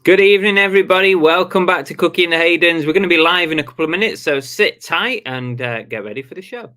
Good evening, everybody. Welcome back to Cookie and the Haydens. We're going to be live in a couple of minutes, so sit tight and get ready for the show.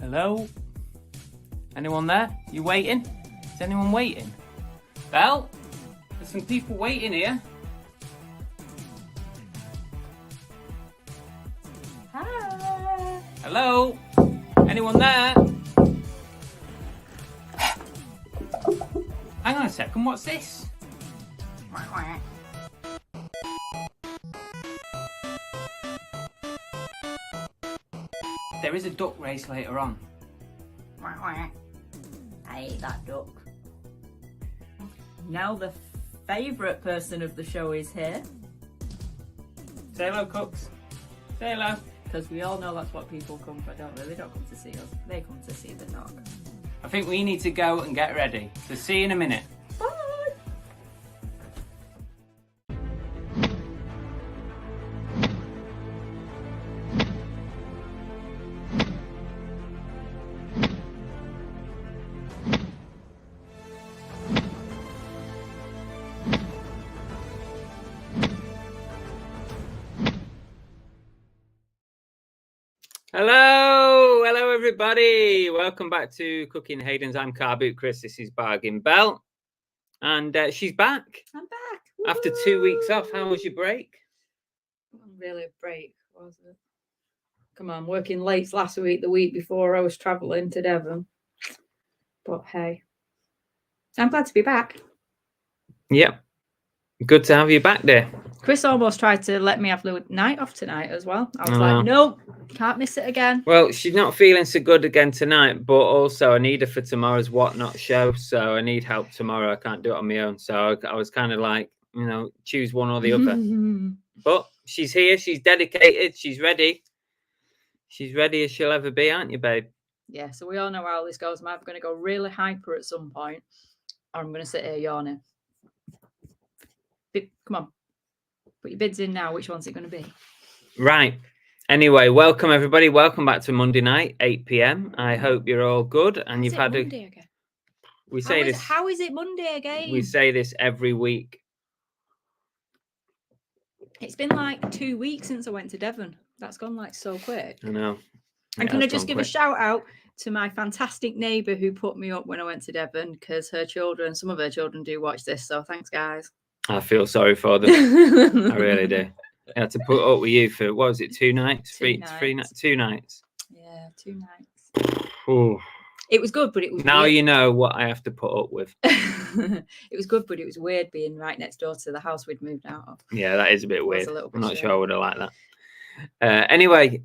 Hello? Anyone there? You waiting? Is anyone waiting? Belle? There's some people waiting here. Hi. Hello? Anyone there? Hang on a second, what's this? There is a duck race later on. I ate that duck. Now the favourite person of the show is here. Say hello, cooks. Say hello. Because we all know that's what people come for, don't they? They don't come to see us. They come to see the dog. I think we need to go and get ready. So see you in a minute. Bye! Hello everybody. Welcome back to Cooking Haydens. I'm Car Boot Chris. This is Bargain Belle, and she's back. I'm back. After 2 weeks off. How was your break? Really a break, was it? Come on, working late last week, the week before I was travelling to Devon. But hey, I'm glad to be back. Yep. Good to have you back there. Chris almost tried to let me have the night off tonight as well. I was like, no, can't miss it again. Well, she's not feeling so good again tonight, but also I need her for tomorrow's Whatnot show, so I need help tomorrow. I can't do it on my own. So I was kind of like, choose one or the other. But she's here, she's dedicated, she's ready. She's ready as she'll ever be, aren't you, babe? Yeah, so we all know how this goes. I'm either going to go really hyper at some point, or I'm going to sit here yawning. Come on. Put your bids in now. Which one's it going to be? Right. Anyway, welcome everybody. Welcome back to Monday night, 8 p.m. I hope you're all good and you've had Monday again? We say this. How is it Monday again? We say this every week. It's been like 2 weeks since I went to Devon. That's gone like so quick. I know. And can I just give a shout out to my fantastic neighbour who put me up when I went to Devon, because some of her children do watch this. So thanks, guys. I feel sorry for them. I really do. I had to put up with you for, what was it, 2 nights? 2 nights. 2 nights. Yeah, 2 nights. Ooh. It was good, but it was now weird. You know what I have to put up with. It was good, but it was weird being right next door to the house we'd moved out of. Yeah, that is a bit weird. I'm not sure I would have liked that. Anyway,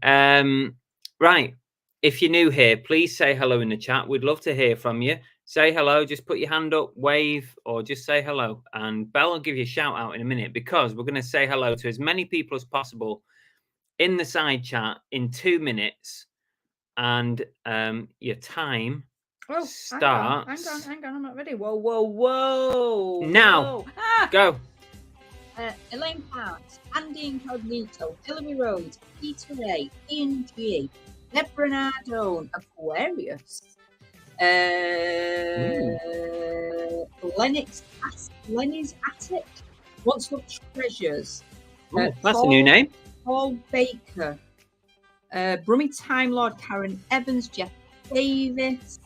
right. If you're new here, please say hello in the chat. We'd love to hear from you. Say hello, just put your hand up, wave, or just say hello. And Belle will give you a shout out in a minute, because we're going to say hello to as many people as possible in the side chat in 2 minutes. And your time starts. Hang on, I'm not ready. Whoa. Now, go. Elaine Parks, Andy Incognito, Hillary Rhodes, Peter A, Ian G, Deborah Nardone, Aquarius. Lenny's Attic, What's Up Treasures. That's a new name. Paul Baker, Brummy Time Lord, Karen Evans, Jeff Davis,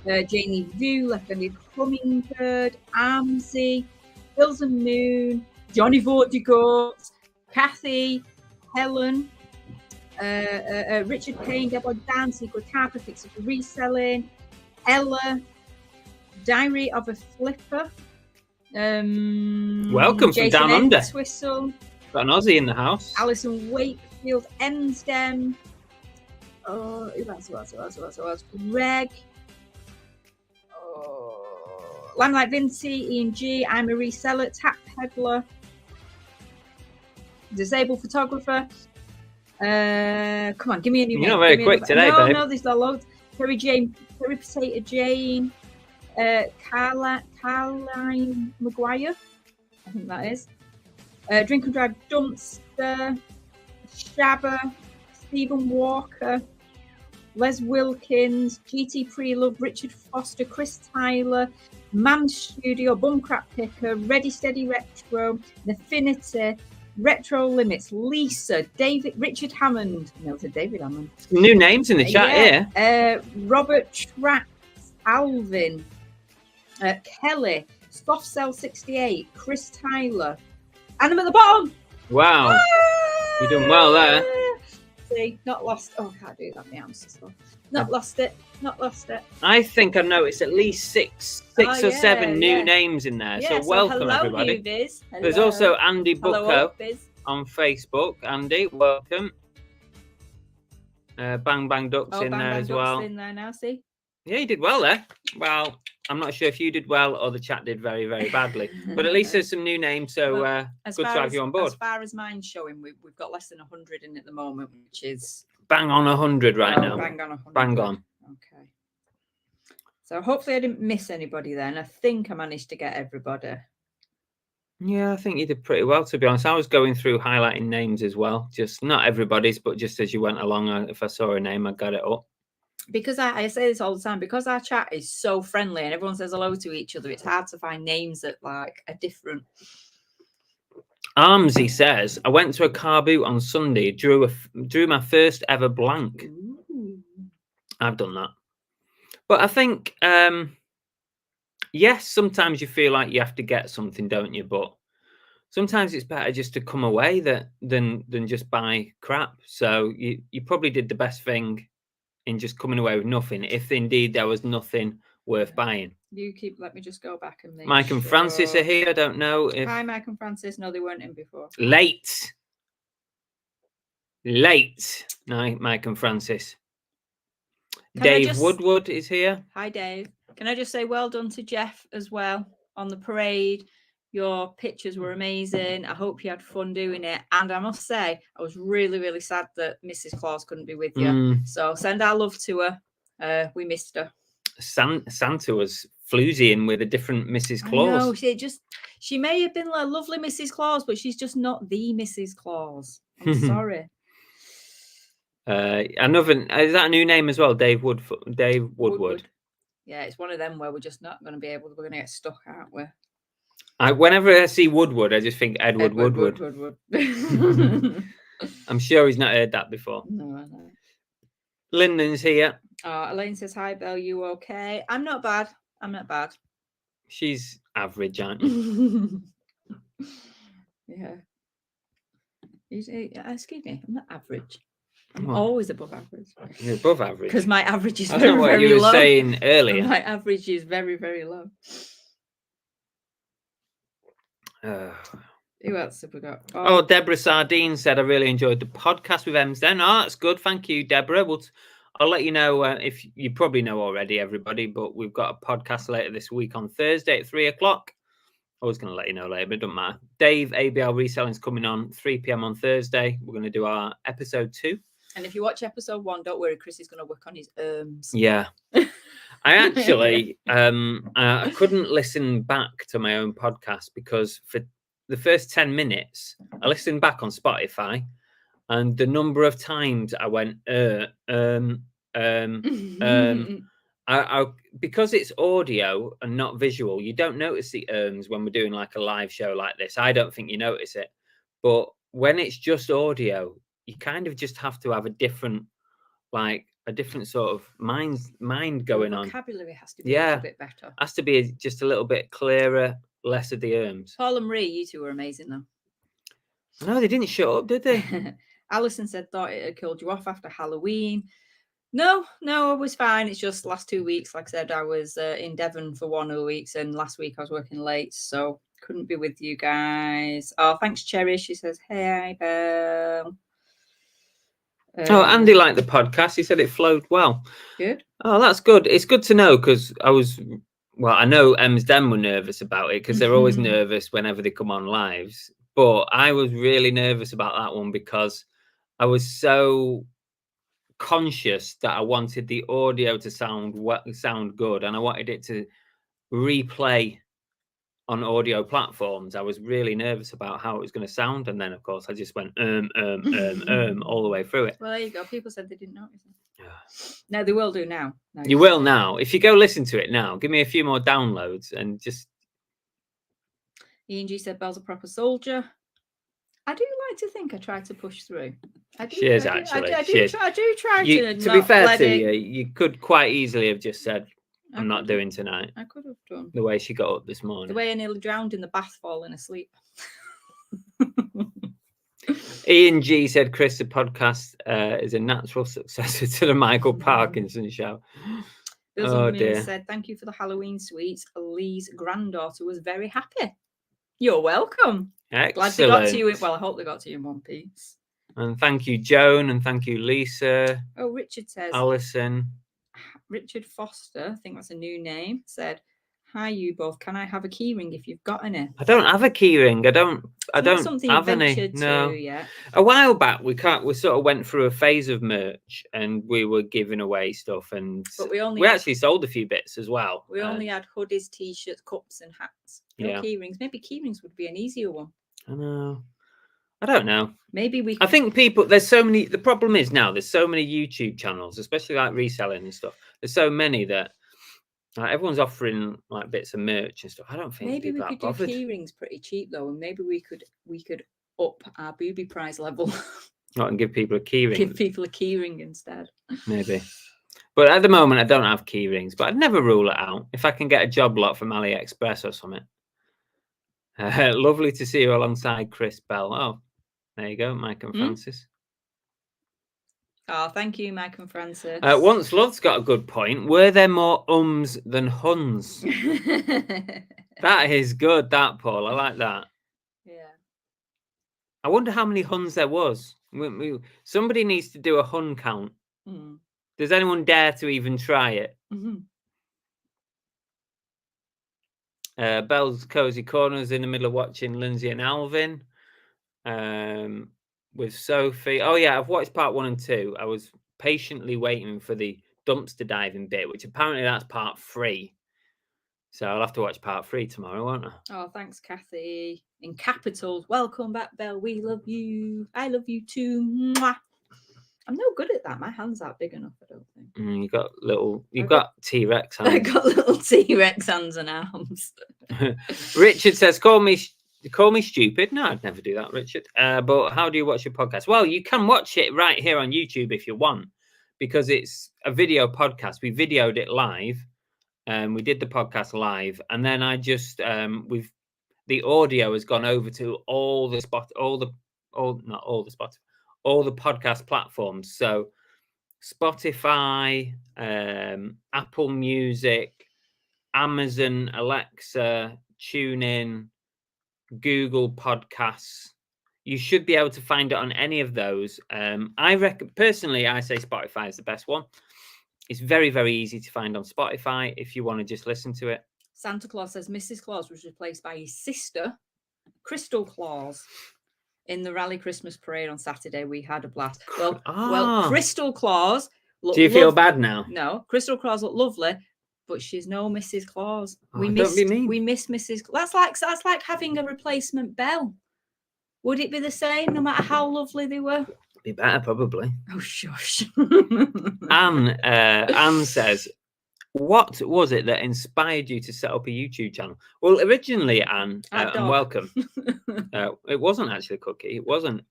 Janie Vu, Left-Handed Hummingbird, Armsy, Hills and Moon, Johnny Vorticourt, Kathy, Helen, Richard Payne, Deborah Dan, Secret Harper, Fixer for Reselling, Ella, Diary of a Flipper, welcome Jason from down under. Twistle, Got an Aussie in the house. Alison Wakefield, Ensdem, Oh, who else? Greg. Oh, Limelight Vinci, Ian G. I'm a reseller, tap peddler, disabled photographer. Come on, give me a new name. You're not very quick today, babe. No, there's a load. Terry Potato Jane, Caroline Maguire, I think that is. Drink and Drive Dunster, Shabba, Stephen Walker, Les Wilkins, GT Prelove, Richard Foster, Chris Tyler, Man Studio, Bumcrap Picker, Ready Steady Retro, Affinity, Retro Limits, Lisa, David, Richard Hammond. No, it's a David Hammond. New names in the chat here. Robert Trax, Alvin, Kelly, Soft Cell 68, Chris Tyler, and I'm at the bottom. Wow. You're doing well there. See, not lost. Oh, I can't do that. My arms stuff. Not lost it. I think I've noticed at least six or seven new names in there. So welcome, hello, everybody. Newbies. There's also Andy Bucko Hello, on Facebook. Andy, welcome. Bang Bang Ducks in there as well. In there now, see? Yeah, you did well there. Well, I'm not sure if you did well or the chat did very, very badly. But at least there's some new names, so good to have you on board. As far as mine's showing, we've got less than 100 in at the moment, which is... Bang on 100 right now. Bang on 100. Bang on. Okay. So hopefully I didn't miss anybody then. I think I managed to get everybody. Yeah, I think you did pretty well, to be honest. I was going through highlighting names as well. Just not everybody's, but just as you went along, if I saw a name, I got it up. Because I say this all the time, because our chat is so friendly and everyone says hello to each other, it's hard to find names that like are different. Armsy says, I went to a car boot on Sunday, drew my first ever blank. Ooh. I've done that. But I think, yes, sometimes you feel like you have to get something, don't you? But sometimes it's better just to come away than just buy crap. So you probably did the best thing in just coming away with nothing, if indeed there was nothing worth buying. Let me just go back and make Mike and Francis are here. I don't know if... Hi, Mike and Francis. No, they weren't in before. Late. No, Mike and Francis. Dave Woodward is here. Hi, Dave. Can I just say well done to Jeff as well on the parade? Your pictures were amazing. I hope you had fun doing it. And I must say, I was really, really sad that Mrs. Claus couldn't be with you. So send our love to her. We missed her. Santa was floozying with a different Mrs. Claus. No, she may have been a lovely Mrs. Claus, but she's just not the Mrs. Claus. I'm sorry. Is that a new name as well? Dave Woodward. Yeah, it's one of them where we're just not going to be able. We're going to get stuck, aren't we? Whenever I see Woodward, I just think Edward Woodward. I'm sure he's not heard that before. No, I know. Lyndon's here. Elaine says, hi, Belle, you okay? I'm not bad. She's average, aren't you? Yeah. Excuse me, I'm not average. I'm always above average. You're above average. Because my average is very, very low. I don't know what you were saying earlier. My average is very, very low. Who else have we got? Deborah Sardine said, I really enjoyed the podcast with Emsden. Oh, that's good. Thank you, Deborah. I'll let you know if you probably know already, everybody, but we've got a podcast later this week on Thursday at 3 o'clock. I was going to let you know later, but it doesn't matter. Dave, ABL Reselling is coming on 3 p.m. on Thursday. We're going to do our episode 2. And if you watch episode 1, don't worry, Chris is going to work on his arms. Yeah. I actually, I couldn't listen back to my own podcast because for the first 10 minutes, I listened back on Spotify, and the number of times I went, because it's audio and not visual, you don't notice the when we're doing like a live show like this. I don't think you notice it, but when it's just audio, you kind of just have to have a different sort of mind going on. Vocabulary has to be a little bit better. Has to be just a little bit clearer, less of the Paul and Marie, you two were amazing though. No, they didn't shut up, did they? Alison said thought it had killed you off after Halloween. No, I was fine. It's just last 2 weeks. Like I said, I was in Devon for 1 of the weeks, and last week I was working late, so couldn't be with you guys. Oh, thanks, Cherry. She says, hey, Belle. Andy liked the podcast. He said it flowed well. Good. Oh, that's good. It's good to know because I know Em's Den were nervous about it because they're always nervous whenever they come on lives. But I was really nervous about that one because I was so conscious that I wanted the audio to sound good, and I wanted it to replay on audio platforms. I was really nervous about how it was going to sound, and then of course I just went all the way through it. Well, there you go. People said they didn't notice it. No, they will do now. No, you will now. If you go listen to it now, give me a few more downloads and just. Ian G said Belle's a proper soldier. I do like to think I try to push through. I do. She is actually. I do try to. To be fair to you, you could quite easily have just said, I'm not doing tonight. I could have done. The way she got up this morning. The way I nearly drowned in the bath falling asleep. Ian G said Chris, the podcast is a natural successor to the Michael Parkinson show. Oh dear. Said, thank you for the Halloween sweets. Lee's granddaughter was very happy. You're welcome. Excellent. Glad they got to you. Well, I hope they got to you in one piece. And thank you, Joan, and thank you, Lisa. Oh, Richard says. Alison. Richard Foster, I think that's a new name, said, hi, you both. Can I have a keyring if you've got any? I don't have a keyring. I don't have any. No. Yet. A while back, we sort of went through a phase of merch and we were giving away stuff, and but we actually sold a few bits as well. We only had hoodies, t-shirts, cups, and hats. No keyrings. Maybe keyrings would be an easier one. I know. I don't know. Maybe we. I think there's so many. The problem is now there's so many YouTube channels, especially like reselling and stuff. There's so many that everyone's offering like bits of merch and stuff. I don't think maybe we could do keyrings pretty cheap though, and maybe we could up our booby prize level. Not and give people a keyring. Give people a keyring instead. Maybe. But at the moment, I don't have keyrings. But I'd never rule it out if I can get a job lot from AliExpress or something. Lovely to see you alongside Chris Bell. Oh, there you go, Mike and Francis. Oh, thank you, Mike and Francis. Once Love's got a good point. Were there more ums than huns? That is good, that, Paul. I like that. Yeah. I wonder how many huns there was. Somebody needs to do a hun count. Does anyone dare to even try it? Belle's Cozy Corners in the middle of watching Lindsay and Alvin with Sophie. Oh, yeah, I've watched part 1 and 2. I was patiently waiting for the dumpster diving bit, which apparently that's part 3. So I'll have to watch part 3 tomorrow, won't I? Oh, thanks, Kathy. In capitals, welcome back, Belle. We love you. I love you too. Mwah. I'm no good at that. My hands aren't big enough, I don't think. You've got T-Rex hands. I got little T-Rex hands and arms. Richard says, call me stupid. No, I'd never do that, Richard. But how do you watch your podcast? Well, you can watch it right here on YouTube if you want, because it's a video podcast. We videoed it live. We did the podcast live, and then I just the audio has gone over to all the podcast platforms. So Spotify, Apple Music, Amazon, Alexa, TuneIn, Google Podcasts. You should be able to find it on any of those. Personally, I say Spotify is the best one. It's very, very easy to find on Spotify if you want to just listen to it. Santa Claus says Mrs. Claus was replaced by his sister, Crystal Claus. In the Rally Christmas Parade on Saturday, we had a blast. Well, Crystal Claus. Do you feel bad now? No, Crystal Claus looked lovely, but she's no Mrs. Claus. We miss Mrs. That's like having a replacement Belle. Would it be the same no matter how lovely they were? Be better, probably. Oh, shush. Anne says, what was it that inspired you to set up a YouTube channel? Well, originally, Anne, and welcome. It wasn't actually Cookie. It wasn't.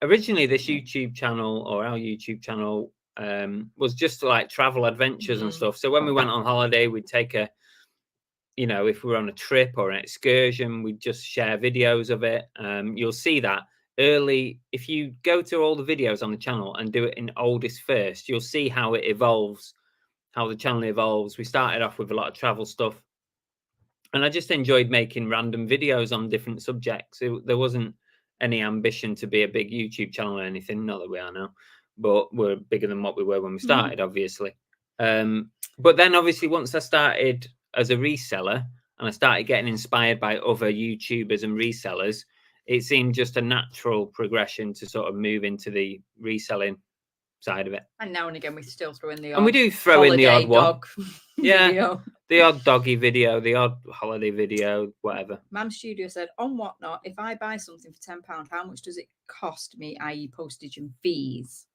Originally, this YouTube channel, or our YouTube channel, was just like travel adventures and stuff. So when we went on holiday, we'd take if we were on a trip or an excursion, we'd just share videos of it. You'll see that early. If you go to all the videos on the channel and do it in oldest first, you'll see how it evolves. How the channel evolves. We started off with a lot of travel stuff, and I just enjoyed making random videos on different subjects. There wasn't any ambition to be a big YouTube channel or anything. Not that we are now, but we're bigger than what we were when we started, obviously. But then obviously once I started as a reseller and I started getting inspired by other YouTubers and resellers, it seemed just a natural progression to sort of move into the reselling side of it. And now and again, we still throw in the odd And we do throw in the odd dog Yeah. video. The odd doggy video, the odd holiday video, whatever. Mam Studio said, on Whatnot, if I buy something for £10, how much does it cost me, i.e. postage and fees?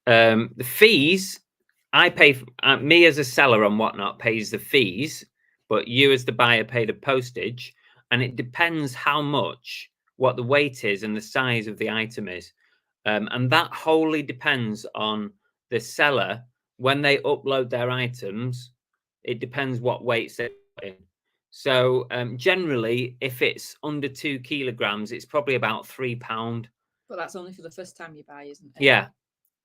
The fees, I pay, me as a seller on Whatnot pays the fees, but you as the buyer pay the postage. And it depends how much, what the weight is and the size of the item is. And that wholly depends on the seller. When they upload their items, it depends what weights they put in. So generally, if it's under 2 kilograms, it's probably about £3. But that's only for the first time you buy, isn't it? Yeah.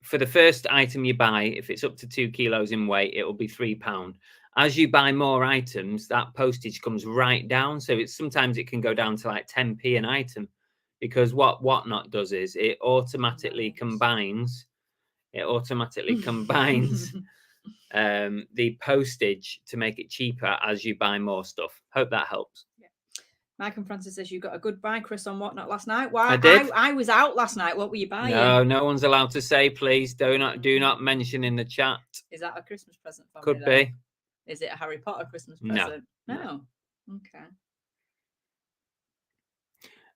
For the first item you buy, if it's up to 2 kilos in weight, it will be £3. As you buy more items, that postage comes right down. So sometimes it can go down to like 10p an item, because what Whatnot does is it automatically combines. It automatically combines the postage to make it cheaper as you buy more stuff. Hope that helps. Yeah. Mike and Francis says you got a good buy, Chris, on Whatnot last night. Why? I did. I was out last night. What were you buying? No one's allowed to say, please. Do not mention in the chat. Is that a Christmas present for Could me? Could be. Is it a Harry Potter Christmas No. present? No. Okay.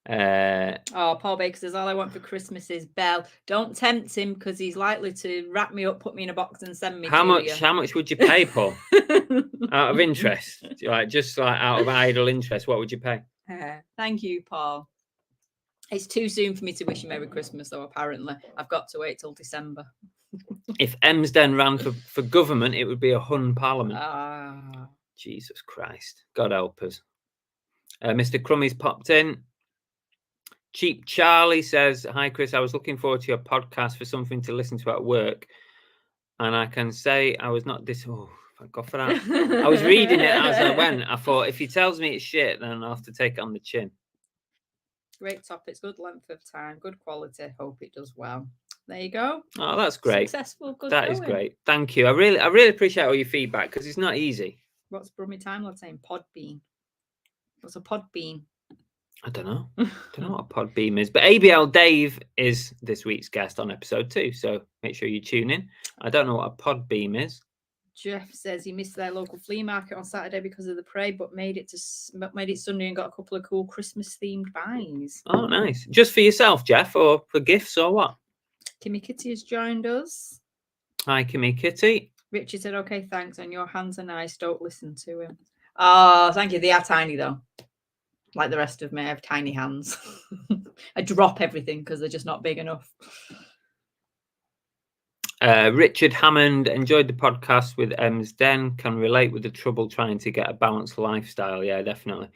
Paul Baker says all I want for Christmas is Belle. Don't tempt him because he's likely to wrap me up, put me in a box, and send me. How much would you pay, Paul? Out of interest, just out of idle interest, what would you pay? Thank you, Paul. It's too soon for me to wish you Merry Christmas, though. Apparently, I've got to wait till December. If Emsden ran for government, it would be a Hun Parliament. Jesus Christ, God help us. Mr. Crummy's popped in. Cheap Charlie says, hi, Chris. I was looking forward to your podcast for something to listen to at work. And I can say I was not oh, thank God for that. I was reading it as I went. I thought, if he tells me it's shit, then I'll have to take it on the chin. Great topics, good length of time, good quality. Hope it does well. There you go. Oh, that's great. Successful, good. That is great. Thank you. I really appreciate all your feedback because it's not easy. What's Brummy Time Lad saying? Podbean. What's a Podbean? I don't know. I don't know what a Podbeam is, but ABL Dave is this week's guest on episode 2, so make sure you tune in. I don't know what a Podbeam is. Jeff says he missed their local flea market on Saturday because of the parade, but made it Sunday and got a couple of cool Christmas themed buys. Oh, nice! Just for yourself, Jeff, or for gifts, or what? Kimmy Kitty has joined us. Hi, Kimmy Kitty. Richard said, "Okay, thanks." And your hands are nice. Don't listen to him. Oh, thank you. They are tiny though. Like the rest of me, I have tiny hands. I drop everything because they're just not big enough. Richard Hammond enjoyed the podcast with Emsden. Can relate with the trouble trying to get a balanced lifestyle. Yeah, definitely.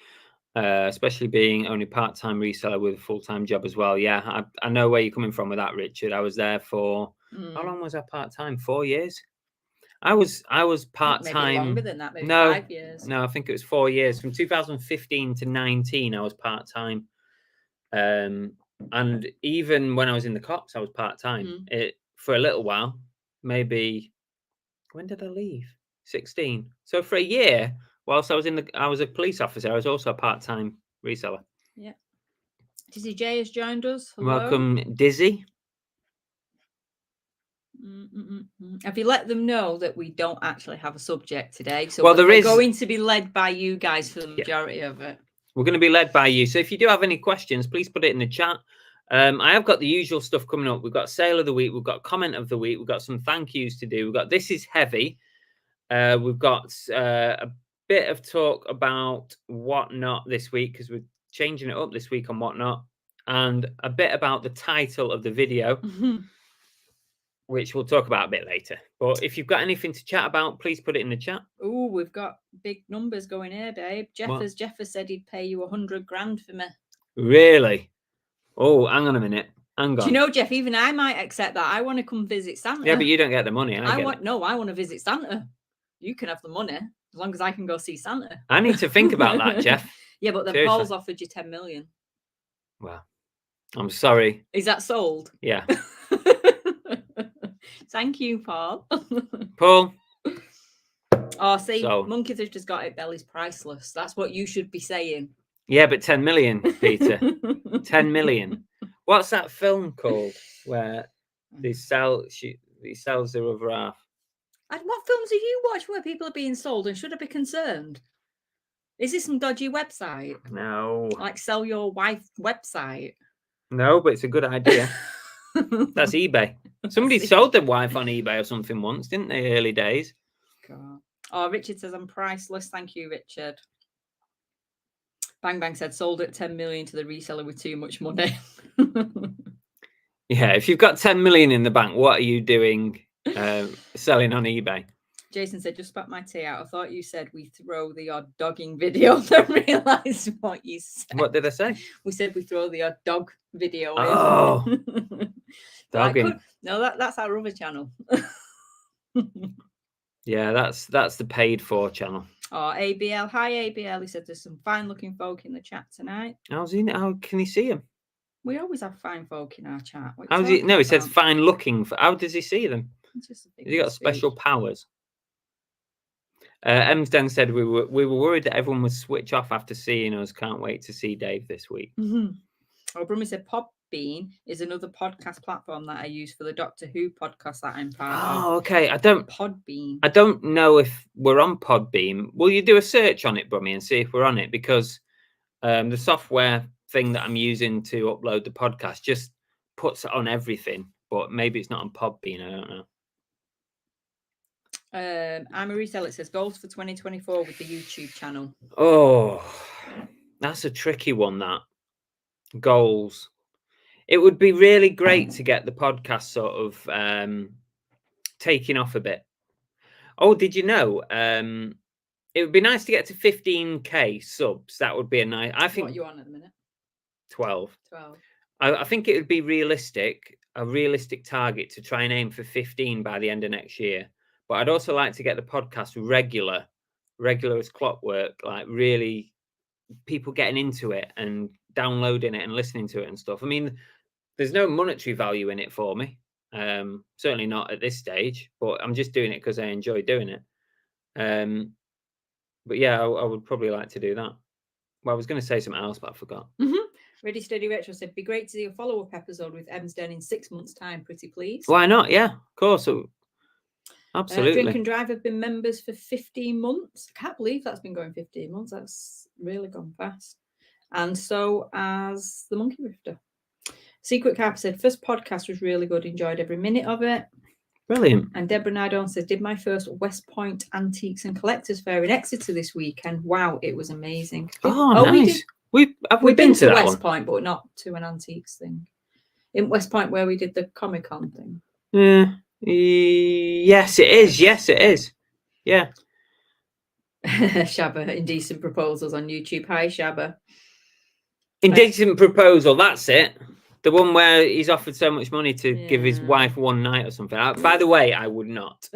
Especially being only part-time reseller with a full-time job as well. Yeah, I know where you're coming from with that, Richard. I was there for how long was I part-time? 4 years. I was part-time. Maybe longer than that. Maybe 5 years. No, I think it was 4 years. From 2015 to 19, I was part-time. And even when I was in the cops, I was part-time. For a little while. Maybe when did I leave? 16. So for a year, whilst I was a police officer, I was also a part-time reseller. Yeah. Dizzy J has joined us. Hello. Welcome, Dizzy. Have you let them know that we don't actually have a subject today? So we're going to be led by you guys for the majority of it. We're going to be led by you. So if you do have any questions, please put it in the chat. I have got the usual stuff coming up. We've got sale of the week. We've got comment of the week. We've got some thank yous to do. We've got This Is Heavy. We've got a bit of talk about Whatnot this week because we're changing it up this week on Whatnot, and a bit about the title of the video, which we'll talk about a bit later. But if you've got anything to chat about, please put it in the chat. Oh, we've got big numbers going here, babe. Jeff has said he'd pay you 100 grand for me. Really? Oh, hang on a minute. Hang on. Do you know, Jeff, even I might accept that. I want to come visit Santa. Yeah, but you don't get the money. I want to visit Santa. You can have the money as long as I can go see Santa. I need to think about that, Jeff. Yeah, but then Paul's offered you 10 million. Well, I'm sorry. Is that sold? Yeah. Thank you, Paul. Paul. Oh, see, So- monkeys have just got it. Belly's priceless. That's what you should be saying. Yeah, but 10 million, Peter. 10 million. What's that film called where he sells the other half? And what films have you watched where people are being sold, and should I be concerned? Is this some dodgy website? No. Like Sell Your Wife website? No, but it's a good idea. That's eBay. Somebody sold their wife on eBay or something once, didn't they? Early days. God. Oh, Richard says I'm priceless. Thank you, Richard. Bang Bang said sold at 10 million to the reseller with too much money. Yeah, if you've got 10 million in the bank, what are you doing selling on eBay? Jason said, just spat my tea out. I thought you said we throw the odd dogging video. Don't realise what you said. What did I say? We said we throw the odd dog video in. Oh, dogging. No, that's our other channel. Yeah, that's the paid for channel. Oh, ABL. Hi, ABL. He said there's some fine looking folk in the chat tonight. How can he see him? We always have fine folk in our chat. How's he? No, he says fine looking. How does he see them? Has he got special powers? Emsden said we were worried that everyone would switch off after seeing us. Can't wait to see Dave this week. Oh, Brummy said Podbean is another podcast platform that I use for the Doctor Who podcast that I'm part of. Oh, okay. Podbean. I don't know if we're on Podbean. Will you do a search on it, Brummy, and see if we're on it? Because the software thing that I'm using to upload the podcast just puts it on everything, but maybe it's not on Podbean. I don't know. I'm a reseller. It says goals for 2024 with the YouTube channel. Oh, that's a tricky one. That goals. It would be really great to get the podcast sort of taking off a bit. Oh, did you know? It would be nice to get to 15k subs. That would be a nice. I think. What are you on at the minute? 12. 12. I think it would be a realistic target to try and aim for 15 by the end of next year. But I'd also like to get the podcast regular as clockwork, like really people getting into it and downloading it and listening to it and stuff. I mean, there's no monetary value in it for me. Certainly not at this stage, but I'm just doing it because I enjoy doing it. But yeah, I would probably like to do that. Well, I was going to say something else, but I forgot. Ready Steady Retro said, be great to see a follow-up episode with Emsden in 6 months' time, pretty please. Why not? Yeah, of course. Absolutely. Drink and Drive have been members for 15 months. I can't believe that's been going 15 months. That's really gone fast. And so as the Monkey Rifter. Secret Carp said, first podcast was really good. Enjoyed every minute of it. Brilliant. And Deborah Nardone says, did my first West Point Antiques and Collectors Fair in Exeter this weekend. Wow, it was amazing. Oh, nice. We've been to that West Point, but not to an antiques thing. In West Point where we did the Comic-Con thing. Yeah. Yes, it is. Yes, it is. Yeah. Shabba, Indecent Proposals on YouTube. Hi, Shabba. Indecent Proposal, that's it. The one where he's offered so much money to give his wife one night or something. By the way, I would not.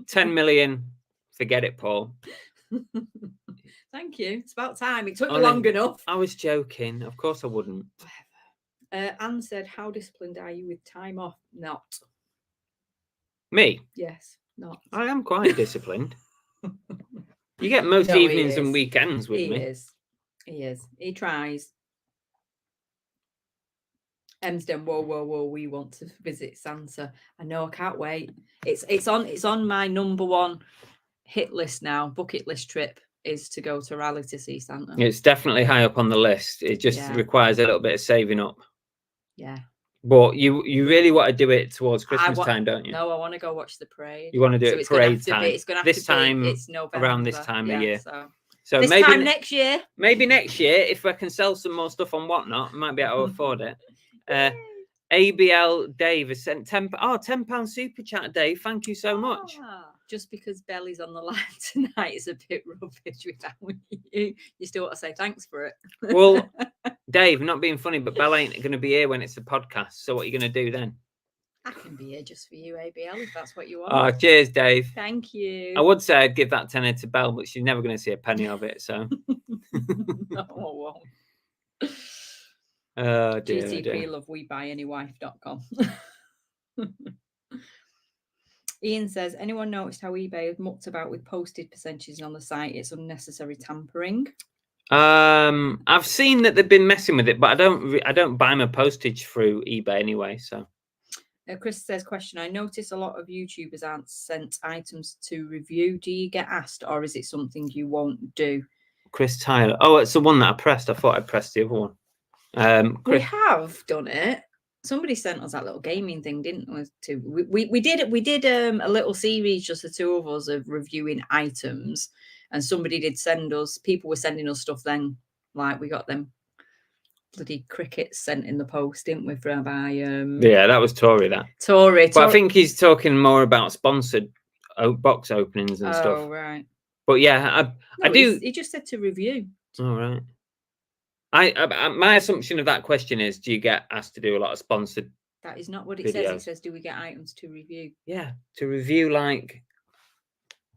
10 million, forget it, Paul. Thank you. It's about time. It took long enough. I was joking. Of course I wouldn't. Anne said, how disciplined are you with time off? Not. Me? Yes, not. I am quite disciplined. You get most evenings and weekends with me. He is. He tries. Emsden, whoa, we want to visit Santa. I know, I can't wait. It's on my number one hit list now. Bucket list trip is to go to Raleigh to see Santa. It's definitely high up on the list. It just requires a little bit of saving up. Yeah. But you really want to do it towards Christmas time, don't you? No, I want to go watch the parade. You want to do it parade time. It's going to have to be it's November. Around this time of year. So this maybe time next year. Maybe next year, if I can sell some more stuff on Whatnot, I might be able to afford it. ABL Dave has sent £10 super chat, Dave. Thank you so much. Just because Belly's on the line tonight is a bit rubbish without you. You still want to say thanks for it. Well, Dave, not being funny, but Bella ain't going to be here when it's a podcast. So what are you going to do then? I can be here just for you, ABL, if that's what you want. Oh, cheers, Dave. Thank you. I would say I'd give that tenner to Belle, but she's never going to see a penny of it. So. No, I won't. Oh dear, GT love WeBuyAnyWife.com. Ian says, anyone noticed how eBay has mucked about with posted percentages on the site? It's unnecessary tampering. I've seen that they've been messing with it, but I don't buy my postage through eBay anyway. So Chris says, question, I notice a lot of YouTubers aren't sent items to review. Do you get asked, or is it something you won't do? Chris Tyler. Oh, it's the one that I pressed. I thought I pressed the other one. We have done it. Somebody sent us that little gaming thing, didn't we? We did a little series, just the two of us, of reviewing items, and somebody did send us. People were sending us stuff then, like we got them bloody crickets sent in the post, didn't we? By yeah, that was Tory. But I think he's talking more about sponsored box openings and stuff. Oh right. But yeah, I do. He just said to review. All right. My assumption of that question is, do you get asked to do a lot of sponsored? That is not what it videos. says. It says, do we get items to review? Yeah, to review like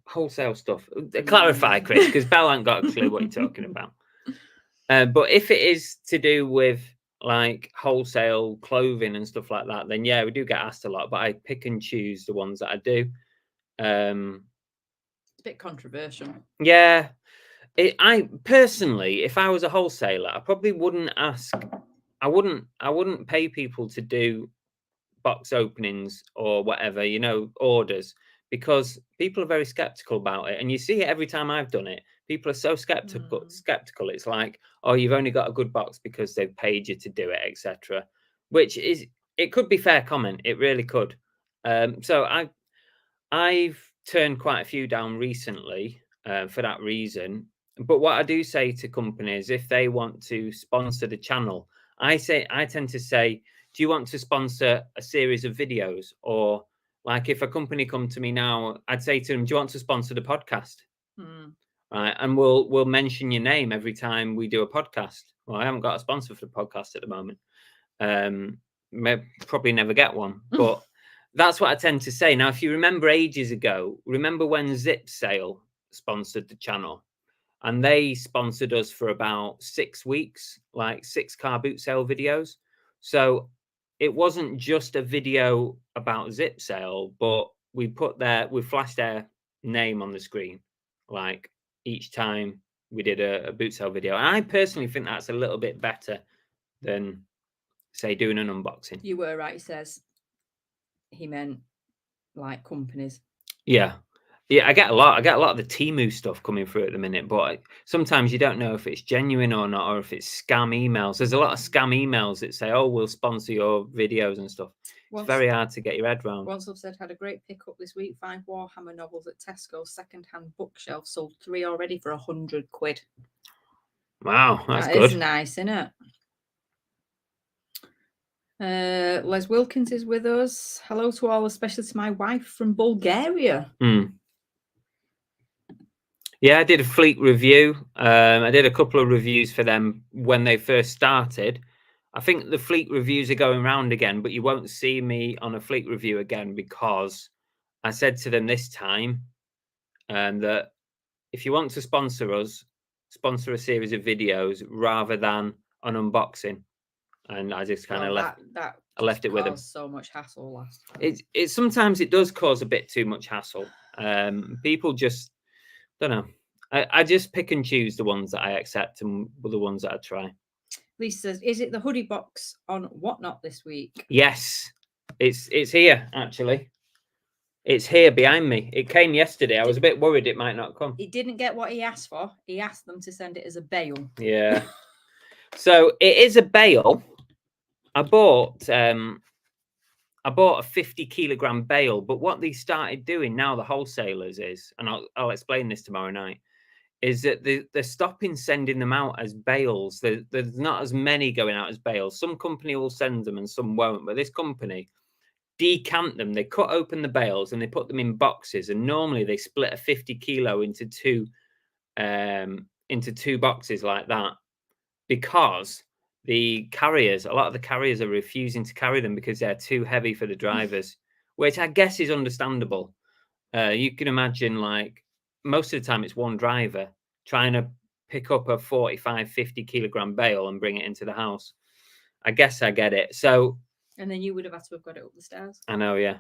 wholesale stuff. Clarify, Chris, because Belle ain't got a clue what you're talking about. But if it is to do with like wholesale clothing and stuff like that, then yeah, we do get asked a lot. But I pick and choose the ones that I do. It's a bit controversial. Yeah. I personally, if I was a wholesaler, I probably wouldn't ask. I wouldn't pay people to do box openings or whatever, orders, because people are very skeptical about it. And you see it every time I've done it. People are so skeptical. It's like, oh, you've only got a good box because they've paid you to do it, etc. Which is, it could be fair comment. It really could. So I've turned quite a few down recently for that reason. But what I do say to companies, if they want to sponsor the channel, I tend to say, do you want to sponsor a series of videos? Or like if a company come to me now, I'd say to them, do you want to sponsor the podcast? Right. And we'll mention your name every time we do a podcast. Well, I haven't got a sponsor for the podcast at the moment. Probably never get one, but that's what I tend to say. Now, if you remember ages ago, remember when Zip Sale sponsored the channel? And they sponsored us for about 6 weeks, like 6 car boot sale videos. So it wasn't just a video about Zip Sale, but we flashed their name on the screen, like each time we did a boot sale video. And I personally think that's a little bit better than, say, doing an unboxing. You were right. He says he meant like companies. Yeah. Yeah, I get a lot of the Temu stuff coming through at the minute, but sometimes you don't know if it's genuine or not, or if it's scam emails. There's a lot of scam emails that say, oh, we'll sponsor your videos and stuff. It's very hard to get your head around. Once I've said, had a great pickup this week. 5 Warhammer novels at Tesco's second-hand bookshelf. Sold 3 already for £100. Wow, that's good. That is nice, isn't it? Les Wilkins is with us. Hello to all, especially to my wife from Bulgaria. Yeah, I did a fleet review. I did a couple of reviews for them when they first started. I think the fleet reviews are going round again, but you won't see me on a fleet review again because I said to them this time that if you want to sponsor us, sponsor a series of videos rather than an unboxing. And I just kind of left it with them. So much hassle last time. It sometimes it does cause a bit too much hassle. People just don't know. I just pick and choose the ones that I accept and the ones that I try. Lisa says, is it the hoodie box on Whatnot this week? Yes, it's here actually. It's here behind me. It came yesterday. I was a bit worried it might not come. He didn't get what he asked for. He asked them to send it as a bale. Yeah. So it is a bale. I bought a 50-kilogram bale, but what they started doing now, the wholesalers is, and I'll explain this tomorrow night, is that they're stopping sending them out as bales. There's not as many going out as bales. Some company will send them and some won't, but this company decant them. They cut open the bales and they put them in boxes, and normally they split a 50 kilo into two boxes like that, because a lot of the carriers are refusing to carry them because they're too heavy for the drivers, which I guess is understandable. You can imagine, like, most of the time it's one driver trying to pick up a 45, 50 kilogram bale and bring it into the house. I guess I get it. So, and then you would have had to have got it up the stairs. I know, yeah,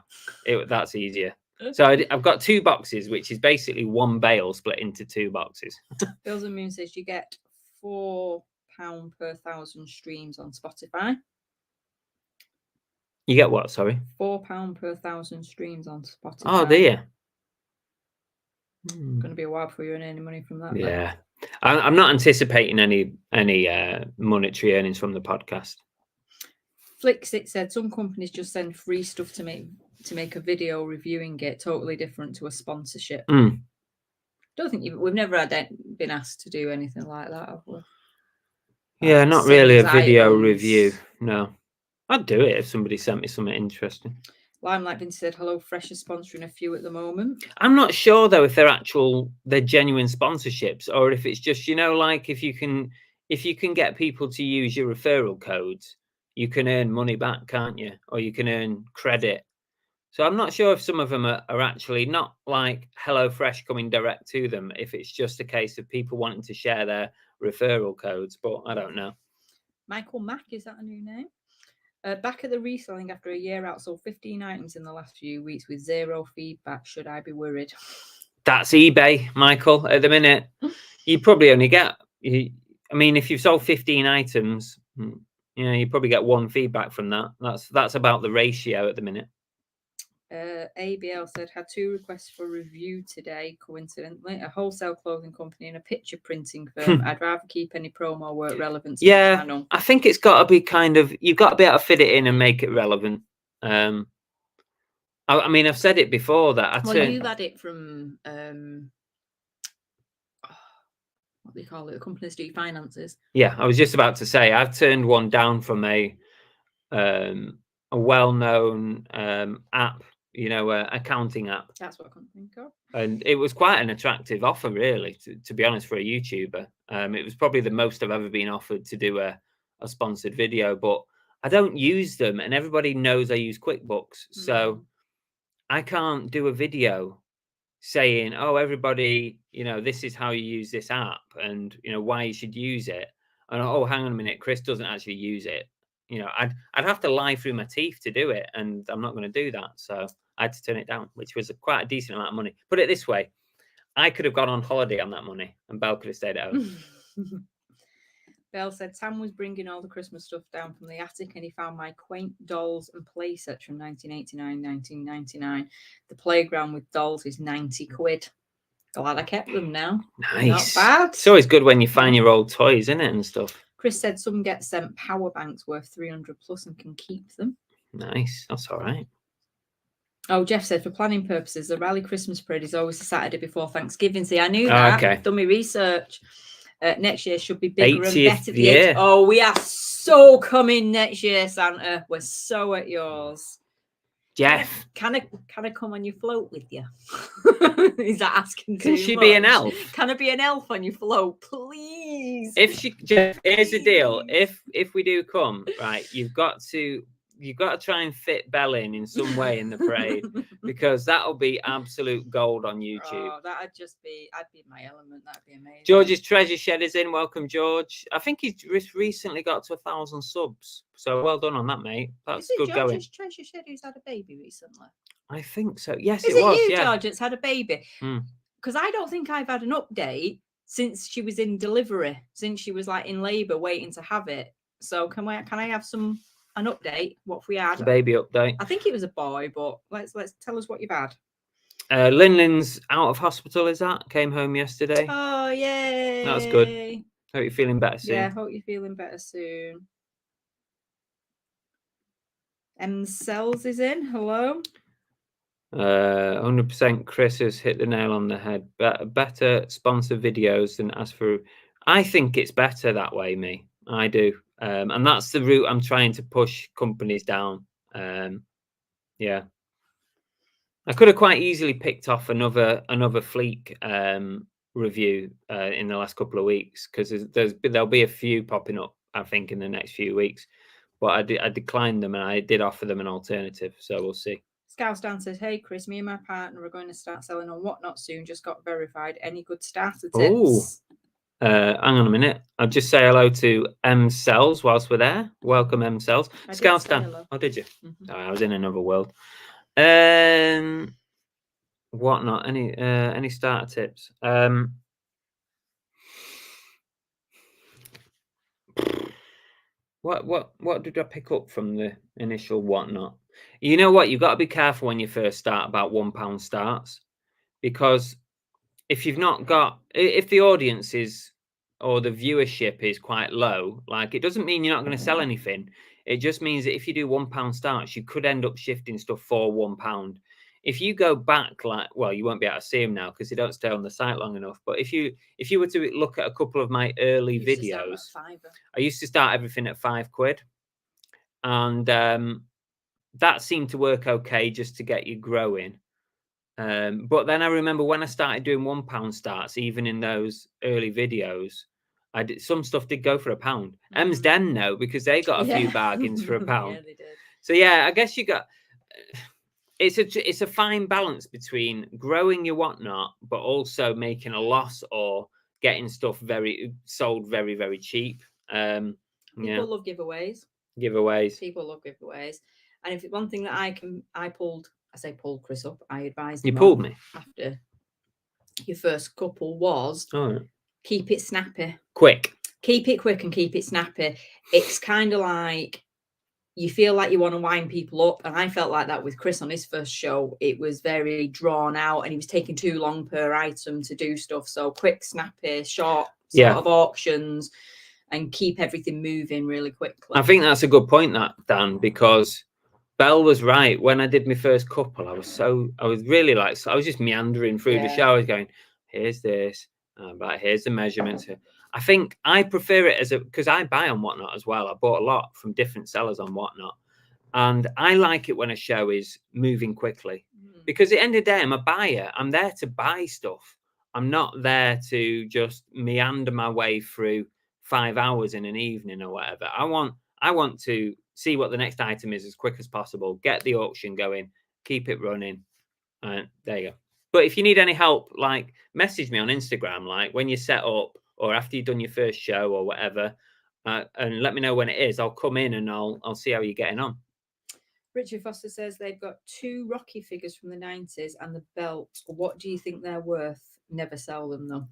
that's easier. So I've got 2 boxes, which is basically 1 bale split into 2 boxes. Bills and Moon says you get £4 per 1,000 streams on Spotify. You get what? Sorry. £4 per 1,000 streams on Spotify. Oh, dear. Going to be a while before you earn any money from that. Yeah, I'm not anticipating any monetary earnings from the podcast. Flixit said some companies just send free stuff to make a video reviewing it, totally different to a sponsorship. Don't think we've never been asked to do anything like that, have we? Yeah, not really a video review. No, I'd do it if somebody sent me something interesting. Limelight Vintage said hello, Fresh is sponsoring a few at the moment. I'm not sure though if they're genuine sponsorships, or if it's just, like if you can get people to use your referral codes, you can earn money back, can't you? Or you can earn credit. So I'm not sure if some of them are actually not like HelloFresh coming direct to them, if it's just a case of people wanting to share their referral codes, but I don't know. Michael Mack, is that a new name? Back at the reselling after a year out, sold 15 items in the last few weeks with 0 feedback. Should I be worried? That's eBay, Michael. At the minute, you probably only get. I mean, if you've sold 15 items, you probably get 1 feedback from that. That's about the ratio at the minute. ABL said had 2 requests for review today. Coincidentally, a wholesale clothing company and a picture printing firm. I'd rather keep any promo work relevant to the channel. I think it's got to be you've got to be able to fit it in and make it relevant. I mean, I've said it before that you've had it from what do you call it? The companies do finances. Yeah, I was just about to say I've turned one down from a well-known app, accounting app. That's what I couldn't think of. And it was quite an attractive offer, really, to be honest, for a YouTuber. It was probably the most I've ever been offered to do a sponsored video, but I don't use them, and everybody knows I use QuickBooks, so I can't do a video saying, "Oh, everybody, this is how you use this app, and why you should use it." And oh, hang on a minute, Chris doesn't actually use it. I'd have to lie through my teeth to do it, and I'm not going to do that. So I had to turn it down, which was quite a decent amount of money. Put it this way, I could have gone on holiday on that money, and Belle could have stayed at home. Belle said Sam was bringing all the Christmas stuff down from the attic, and he found my quaint dolls and play sets from 1989, 1999. The playground with dolls is 90 quid. Glad I kept them now. Nice. Not bad. It's always good when you find your old toys, isn't it, and stuff. Chris said some get sent power banks worth 300 plus and can keep them. Nice. That's all right. Oh, Jeff said for planning purposes, the Rally Christmas parade is always the Saturday before Thanksgiving. See, I knew that. Okay. Done my research. Next year should be bigger and better. Yeah. Oh, we are so coming next year, Santa. We're so at yours. Jeff, can I come on your float with you? Is that asking too much? Can she be an elf? Can I be an elf on your float, please? Jeff, here's the deal. If we do come, right, you've got to try and fit Belle in some way in the parade, because that'll be absolute gold on YouTube. Oh, I'd be in my element. That'd be amazing. George's Treasure Shed is in. Welcome, George. I think he's recently got to 1,000 subs. So well done on that, mate. That's good going. George's Treasure Shed who's had a baby recently? I think so. Yes, it was. You, George, that's had a baby? Because I don't think I've had an update since she was in delivery, since she was like in labour waiting to have it. So can I have an update? What have we had? A baby update. I think it was a boy, but let's tell us what you've had. Linlin's out of hospital. Came home yesterday. Oh, yay! That's good. Hope you're feeling better soon. Yeah, hope you're feeling better soon. Cells is in. Hello. 100% Chris has hit the nail on the head. Better sponsor videos than ask for. I think it's better that way, me. I do. And that's the route I'm trying to push companies down. Yeah. I could have quite easily picked off another Fleek review in the last couple of weeks, because there'll be a few popping up, I think, in the next few weeks. But I declined them, and I did offer them an alternative. So we'll see. Scouse Dan says, "Hey Chris, me and my partner are going to start selling on Whatnot soon. Just got verified. Any good starter tips?" Hang on a minute. I'll just say hello to M Cells whilst we're there. Welcome, M Cells. Scout Stan. Oh, did you? Sorry, I was in another world. Whatnot? Any starter tips? What did I pick up from the initial whatnot? You know what? You've got to be careful when you first start about £1 starts, because if you've not got, if the audience is, or the viewership is quite low, like, it doesn't mean you're not going to sell anything. It just means that if you do £1 starts, you could end up shifting stuff for £1. If you go back, like, well, you won't be able to see them now because they don't stay on the site long enough. But if you were to look at a couple of my early videos, I used to start everything at £5, and that seemed to work okay just to get you growing. But then I remember when I started doing £1 starts, even in those early videos, some stuff did go for £1. M's Den no, because they got a few bargains for £1. Yeah, they did. So yeah, I guess you got. It's a fine balance between growing your whatnot, but also making a loss or getting stuff sold very, very cheap. People love giveaways. People love giveaways. And if one thing that I pulled Chris up, I advised him. You pulled me after your first couple was keep it snappy. Quick. Keep it quick and keep it snappy. It's kind of like you feel like you want to wind people up. And I felt like that with Chris on his first show. It was very drawn out and he was taking too long per item to do stuff. So quick, snappy, short sort of auctions, and keep everything moving really quickly. I think that's a good point, that, Dan, because Belle was right. When I did my first couple, I was just meandering through the show. I was going, here's this, but here's the measurements. I think I prefer it because I buy on Whatnot as well. I bought a lot from different sellers on Whatnot. And I like it when a show is moving quickly, because at the end of the day, I'm a buyer. I'm there to buy stuff. I'm not there to just meander my way through 5 hours in an evening or whatever. I want to see what the next item is as quick as possible, get the auction going, keep it running. And there you go. But if you need any help, like, message me on Instagram, like when you set up or after you've done your first show or whatever, and let me know when it is. I'll come in and I'll see how you're getting on. Richard Foster says they've got 2 Rocky figures from the 90s and the belt. What do you think they're worth? Never sell them though.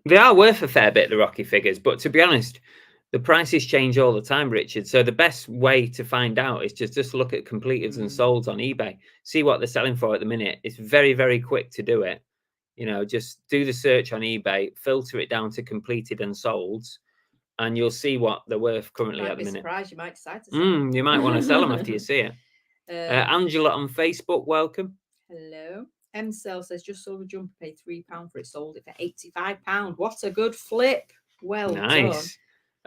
They are worth a fair bit, the Rocky figures, but to be honest, the prices change all the time, Richard. So the best way to find out is just look at completed and solds on eBay. See what they're selling for at the minute. It's very, very quick to do it. You know, just do the search on eBay, filter it down to completed and solds, and you'll see what they're worth currently at the minute. Surprised. You might decide to sell them. You might want to sell them after you see it. Angela on Facebook, welcome. Hello. M-Cell says, just sold a jumper, paid £3 for it, sold it for £85. What a good flip. Well done.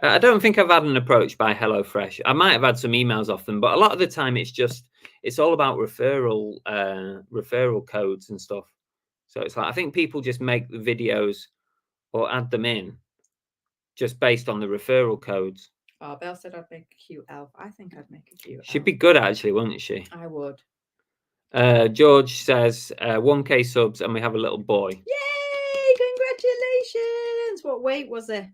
I don't think I've had an approach by HelloFresh. I might have had some emails off them, but a lot of the time it's all about referral codes and stuff. So it's like, I think people just make the videos or add them in just based on the referral codes. Oh, Belle said I'd make a cute elf. I think I'd make a cute elf. She'd be good, actually, wouldn't she? I would. George says 1K subs and we have a little boy. Yay! Congratulations! What weight was it?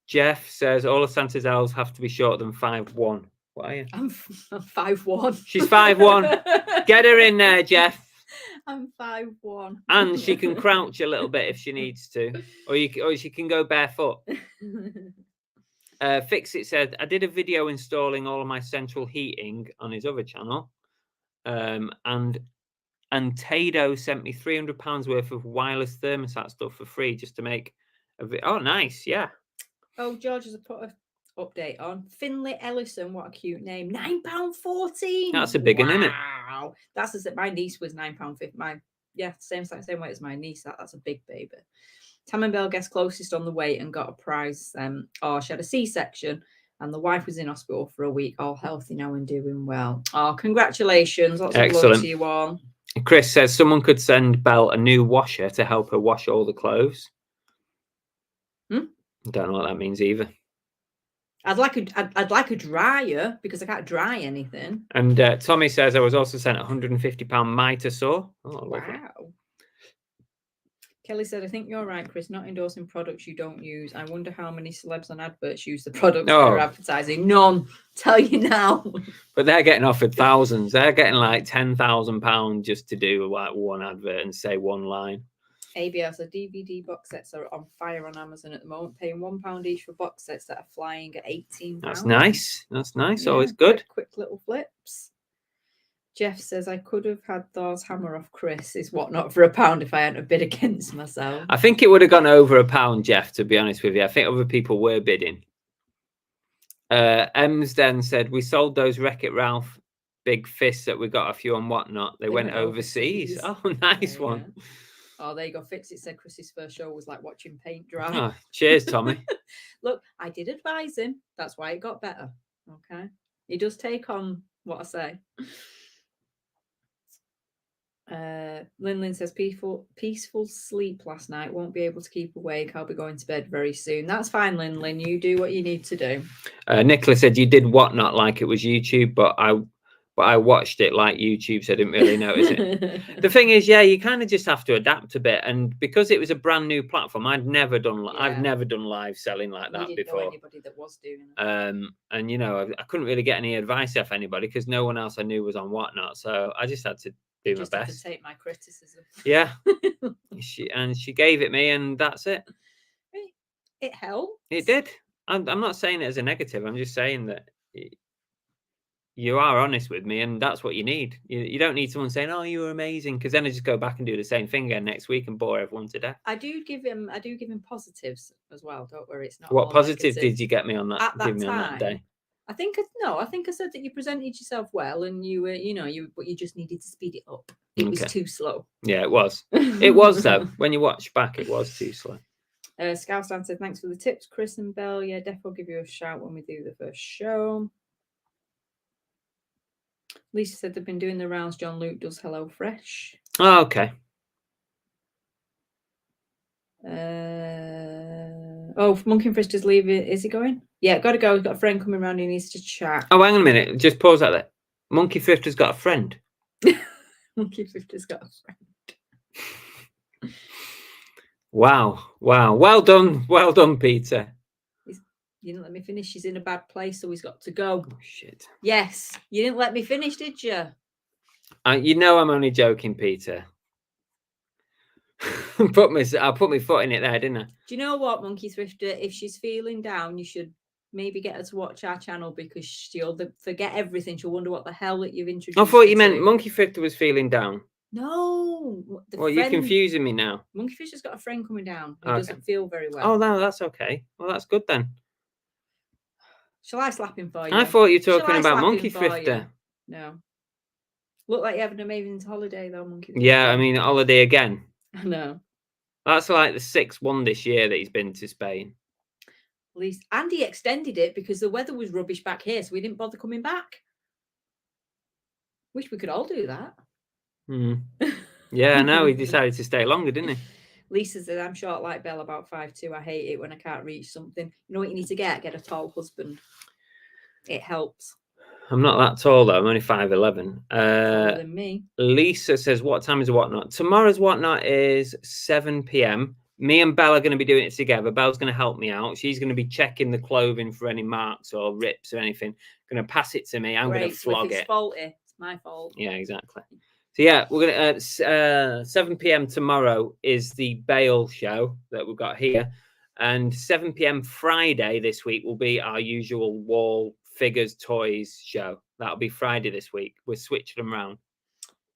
Jeff says all of Santa's elves have to be shorter than 5'1". What are you? I'm 5'1". She's 5'1". Get her in there, Jeff. I'm 5'1". And she can crouch a little bit if she needs to, or she can go barefoot. Fix It said, I did a video installing all of my central heating on his other channel. And Tado sent me £300 worth of wireless thermostat stuff for free just to make a video. Oh, nice. Yeah. Oh, George has put an update on. Finley Ellison, what a cute name. £9.14. That's a big one, isn't it? Wow. That's my niece was £9.50. Same weight as my niece. That's a big baby. Tam Bell guessed closest on the weight and got a prize. She had a C-section and the wife was in hospital for a week, all healthy now and doing well. Oh, congratulations. Lots of love to you all. Chris says someone could send Belle a new washer to help her wash all the clothes. I don't know what that means either. I'd like a dryer because I can't dry anything. And Tommy says I was also sent a £150 mitre saw. Oh, lovely. Wow. Kelly said, I think you're right, Chris, not endorsing products you don't use. I wonder how many celebs on adverts use the products they're advertising. None. Tell you now. But they're getting offered thousands. They're getting like £10,000 just to do like one advert and say one line. ABL said DVD box sets are on fire on Amazon at the moment, paying £1 each for box sets that are flying at £18. That's nice. That's nice. Yeah, always good. Quick little flips. Jeff says, I could have had Thor's hammer off Chris, is whatnot for £1 if I hadn't bid against myself. I think it would have gone over £1, Jeff, to be honest with you. I think other people were bidding. Ems then said, we sold those Wreck-It Ralph big fists that we got a few on whatnot. They went overseas. Oh, nice one. Yeah. Oh, there you go. Fix it said Chris's first show was like watching paint dry. Oh, cheers, Tommy. Look, I did advise him. That's why it got better. Okay. He does take on what I say. Lin says peaceful sleep last night. Won't be able to keep awake. I'll be going to bed very soon. That's fine, Lin. You do what you need to do. Nicola said you did whatnot like it was YouTube, but I watched it like YouTube, so I didn't really notice it. The thing is, yeah, you kind of just have to adapt a bit, and because it was a brand new platform, I've never done live selling like that before. Know anybody that was doing it. And you know, I couldn't really get any advice off anybody because no one else I knew was on whatnot, so I just had to do my best. To take my criticism. Yeah. she gave it me, and that's it. It helped. It did. I'm not saying it as a negative. I'm just saying that you are honest with me, and that's what you need. You don't need someone saying, "Oh, you were amazing," because then I just go back and do the same thing again next week and bore everyone to death. I do give him positives as well. Don't worry, it's not. What positives did you get me on that? At that time, on that day? I think I said that you presented yourself well, and you were, but you just needed to speed it up. It was too slow. Yeah, it was. It was though. When you watch back, it was too slow. Scoustan said, "Thanks for the tips, Chris and Belle. Yeah, definitely give you a shout when we do the first show." Lisa said they've been doing the rounds. John Luke does Hello Fresh. Oh, okay. Monkey Fish is leaving. Is he going? Yeah, got to go. He's got a friend coming around. He needs to chat. Oh, hang on a minute. Just pause that there. Monkey Fifter's got a friend. Monkey Fifter's got a friend. Wow. Well done, Peter. You didn't let me finish. He's in a bad place, so he's got to go. Oh, shit. Yes. You didn't let me finish, did you? You know I'm only joking, Peter. I'll put my foot in it there, didn't I? Do you know what, Monkey Thrifter? If she's feeling down, you should maybe get her to watch our channel because she'll forget everything. She'll wonder what the hell that you've introduced. I thought you meant Monkey Thrifter was feeling down. No. Well, you're confusing me now. Monkey Thrifter's got a friend coming down who doesn't feel very well. Oh, no, that's okay. Well, that's good then. Shall I slap him for you? I thought you were talking about Monkey Thrifter. No. Look like you have an amazing holiday though, Monkey Thrifter. Yeah, I mean, holiday again. I know. That's like the 6th one this year that he's been to Spain. At least Andy extended it because the weather was rubbish back here, so we didn't bother coming back. Wish we could all do that. Yeah, no, he decided to stay longer, didn't he? Lisa said, I'm short like Belle, about 5'2". I hate it when I can't reach something. You know what you need to get? Get a tall husband. It helps. I'm not that tall though. I'm only 5'11". Taller than me. Lisa says, what time is whatnot? Tomorrow's whatnot is 7 p.m. Me and Belle are going to be doing it together. Belle's going to help me out. She's going to be checking the clothing for any marks or rips or anything. Going to pass it to me. I'm going to flog it. It's faulty. It's my fault. Yeah, exactly. So yeah, we're going to 7 p.m. tomorrow is the Bale show that we've got here, and 7 p.m. Friday this week will be our usual wall figures toys show. That'll be Friday this week. We're switching them around.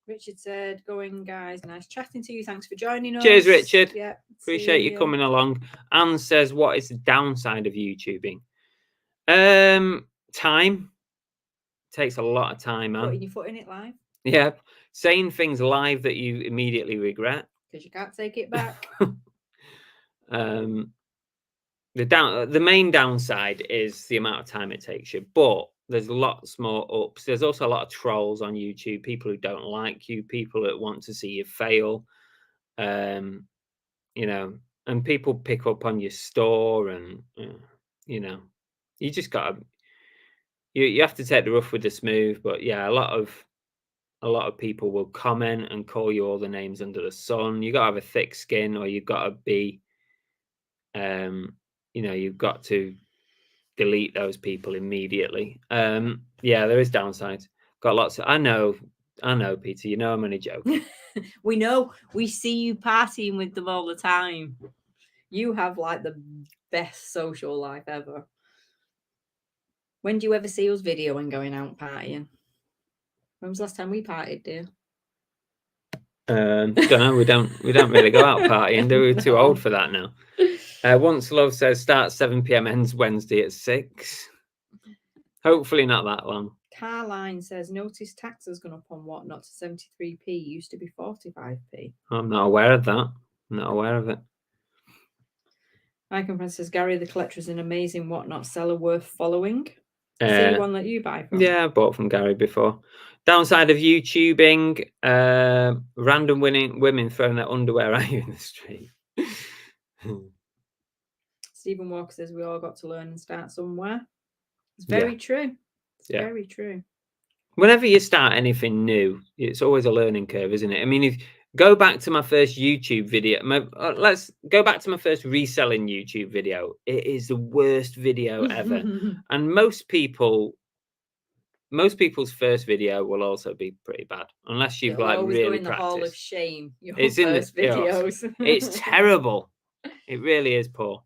Richard said, going guys, nice chatting to you. Thanks for joining us. Cheers, Richard. Yeah, appreciate you coming along. Anne says, what is the downside of YouTubing? Time. Takes a lot of time, man. Putting your foot in it live. Yeah. Saying things live that you immediately regret. Because you can't take it back. The main downside is the amount of time it takes you, but there's lots more ups. There's also a lot of trolls on YouTube, people who don't like you, people that want to see you fail, and people pick up on your store, and you you just got to, you have to take the rough with the smooth. But yeah, a lot of people will comment and call you all the names under the sun. You got to have a thick skin, or you've got to be, you've got to delete those people immediately. Yeah, there is downsides. Got lots of, I know, Peter, you know I'm only joking. We know, we see you partying with them all the time. You have like the best social life ever. When do you ever see us videoing going out partying? When was the last time we partied, dear? Don't know. We don't really go out partying. We're too old for that now. Once Love says starts 7 p.m. ends Wednesday at 6. Hopefully not that long. Carline says notice tax has gone up on Whatnot to 73p. Used to be 45p. I'm not aware of that. I'm not aware of it. Michael Francis says Gary the Collector is an amazing Whatnot seller worth following. See one that you buy from? Yeah, I bought from Gary before. Downside of YouTubing, random women throwing their underwear at you in the street. Stephen Walker says we all got to learn and start somewhere. It's very true. It's very true. Whenever you start anything new, it's always a learning curve, isn't it? I mean, if go back to my first YouTube video, let's go back to my first reselling YouTube video. It is the worst video ever. And most people's first video will also be pretty bad, unless you've It'll like always really go in the practiced. hall of shame. Your It's first in the videos. It's terrible. It really is poor.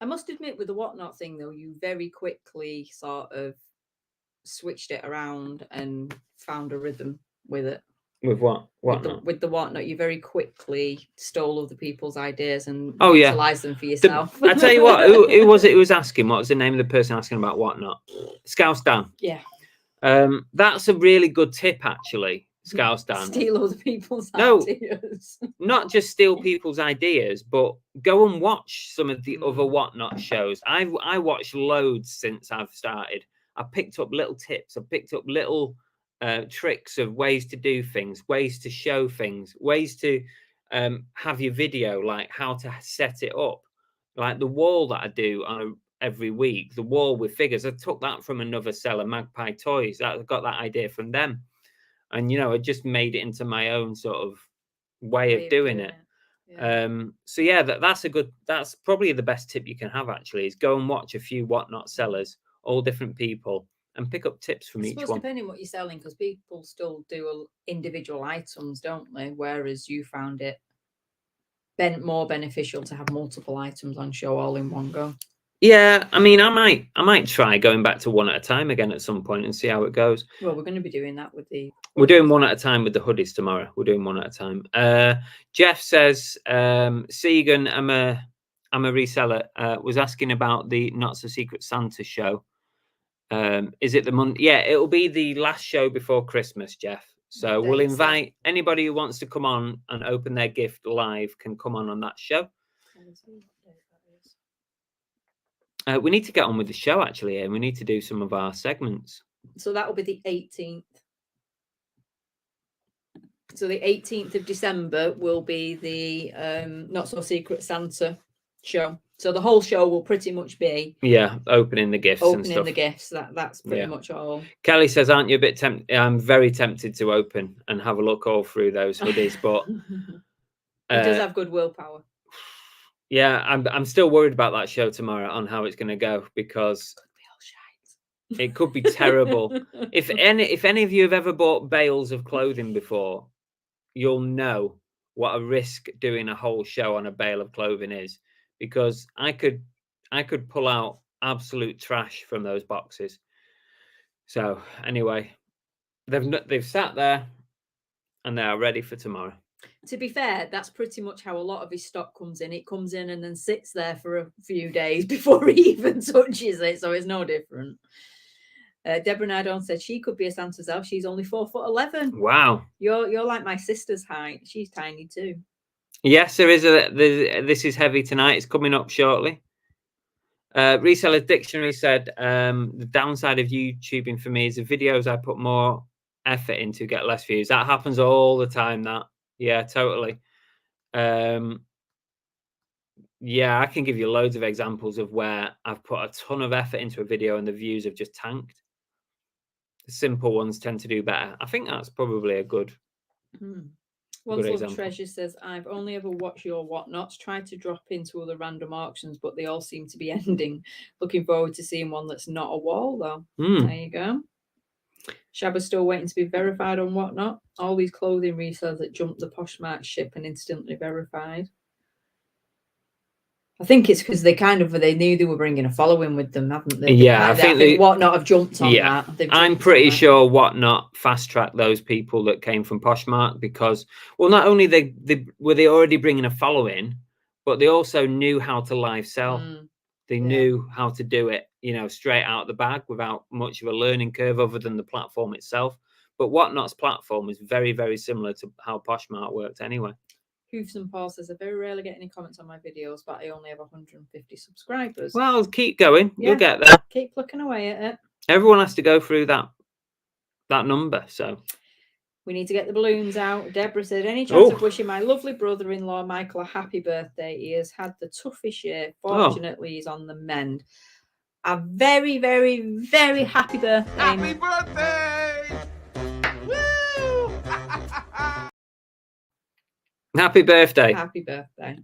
I must admit, with the Whatnot thing, though, you very quickly sort of switched it around and found a rhythm with it. With what? Whatnot? With the Whatnot, you very quickly stole other people's ideas and Oh, utilized them for yourself. I tell you what, who was it who was asking? What was the name of the person asking about Whatnot? Scouse Dan. Yeah. That's a really good tip, actually. Scouse Dan. Steal other people's ideas. Not just steal people's ideas, but go and watch some of the other Whatnot shows. I watched loads since I've started. I picked up little tips. I picked up little tricks of ways to do things, ways to show things, ways to have your video, like how to set it up. Like the wall that I do every week, the wall with figures. I took that from another seller, Magpie Toys. I got that idea from them. And, I just made it into my own sort of way of doing it. Yeah. So yeah, that's probably the best tip you can have, actually, is go and watch a few Whatnot sellers, all different people, and pick up tips from each one. Depending on what you're selling, because people still do individual items, don't they? Whereas you found it more beneficial to have multiple items on show all in one go. Yeah, I mean, I might try going back to one at a time again at some point and see how it goes. Well, we're going to be doing that with the. We're doing one at a time with the hoodies tomorrow. We're doing one at a time. Jeff says, Segan, I'm a reseller. Was asking about the Not So Secret Santa show. Is it the Monday? Yeah, it'll be the last show before Christmas, Jeff. So we'll invite anybody who wants to come on and open their gift live can come on that show. We need to get on with the show, actually, and we need to do some of our segments. So that will be the 18th. So the 18th of December will be the Not So Secret Santa show. So the whole show will pretty much be opening the gifts and stuff. Opening the gifts. That's pretty much all. Kelly says, "Aren't you a bit tempted?" I'm very tempted to open and have a look all through those hoodies, but it does have good willpower. Yeah, I'm still worried about that show tomorrow on how it's going to go, because it could be terrible. If any of you have ever bought bales of clothing before, you'll know what a risk doing a whole show on a bale of clothing is, because I could pull out absolute trash from those boxes. So anyway, they've sat there and they are ready for tomorrow. To be fair, that's pretty much how a lot of his stock comes in. It comes in and then sits there for a few days before he even touches it, so it's no different. Deborah Nardone said she could be a Santa's elf. She's only 4'11". Wow. You're like my sister's height. She's tiny too. Yes, there is this is heavy tonight. It's coming up shortly. Reseller Dictionary said the downside of YouTubing for me is the videos I put more effort into get less views. That happens all the time. Yeah, totally. Yeah, I can give you loads of examples of where I've put a ton of effort into a video and the views have just tanked. The simple ones tend to do better. I think that's probably a good One's Love example. Treasure says, I've only ever watched your whatnots, tried to drop into other random auctions, but they all seem to be ending. Looking forward to seeing one that's not a wall, though. There you go. Shabba's still waiting to be verified on whatnot. All these clothing resellers that jumped the Poshmark ship and instantly verified. I think it's because they knew they were bringing a following with them, haven't they? Yeah, I think Whatnot have jumped on that. I'm pretty sure Whatnot fast tracked those people that came from Poshmark because, well, not only were they already bringing a following, but they also knew how to live sell. They knew how to do it, straight out the bag without much of a learning curve other than the platform itself. But Whatnot's platform is very, very similar to how Poshmark worked anyway. Hoofs and Paul says, I very rarely get any comments on my videos, but I only have 150 subscribers. Well, keep going. You'll get there. Keep plucking away at it. Everyone has to go through that number, so. We need to get the balloons out. Deborah said, any chance of wishing my lovely brother-in-law, Michael, a happy birthday? He has had the toughest year. Fortunately, he's on the mend. A very, very, very happy birthday. Happy birthday! Woo! Happy birthday. Happy birthday.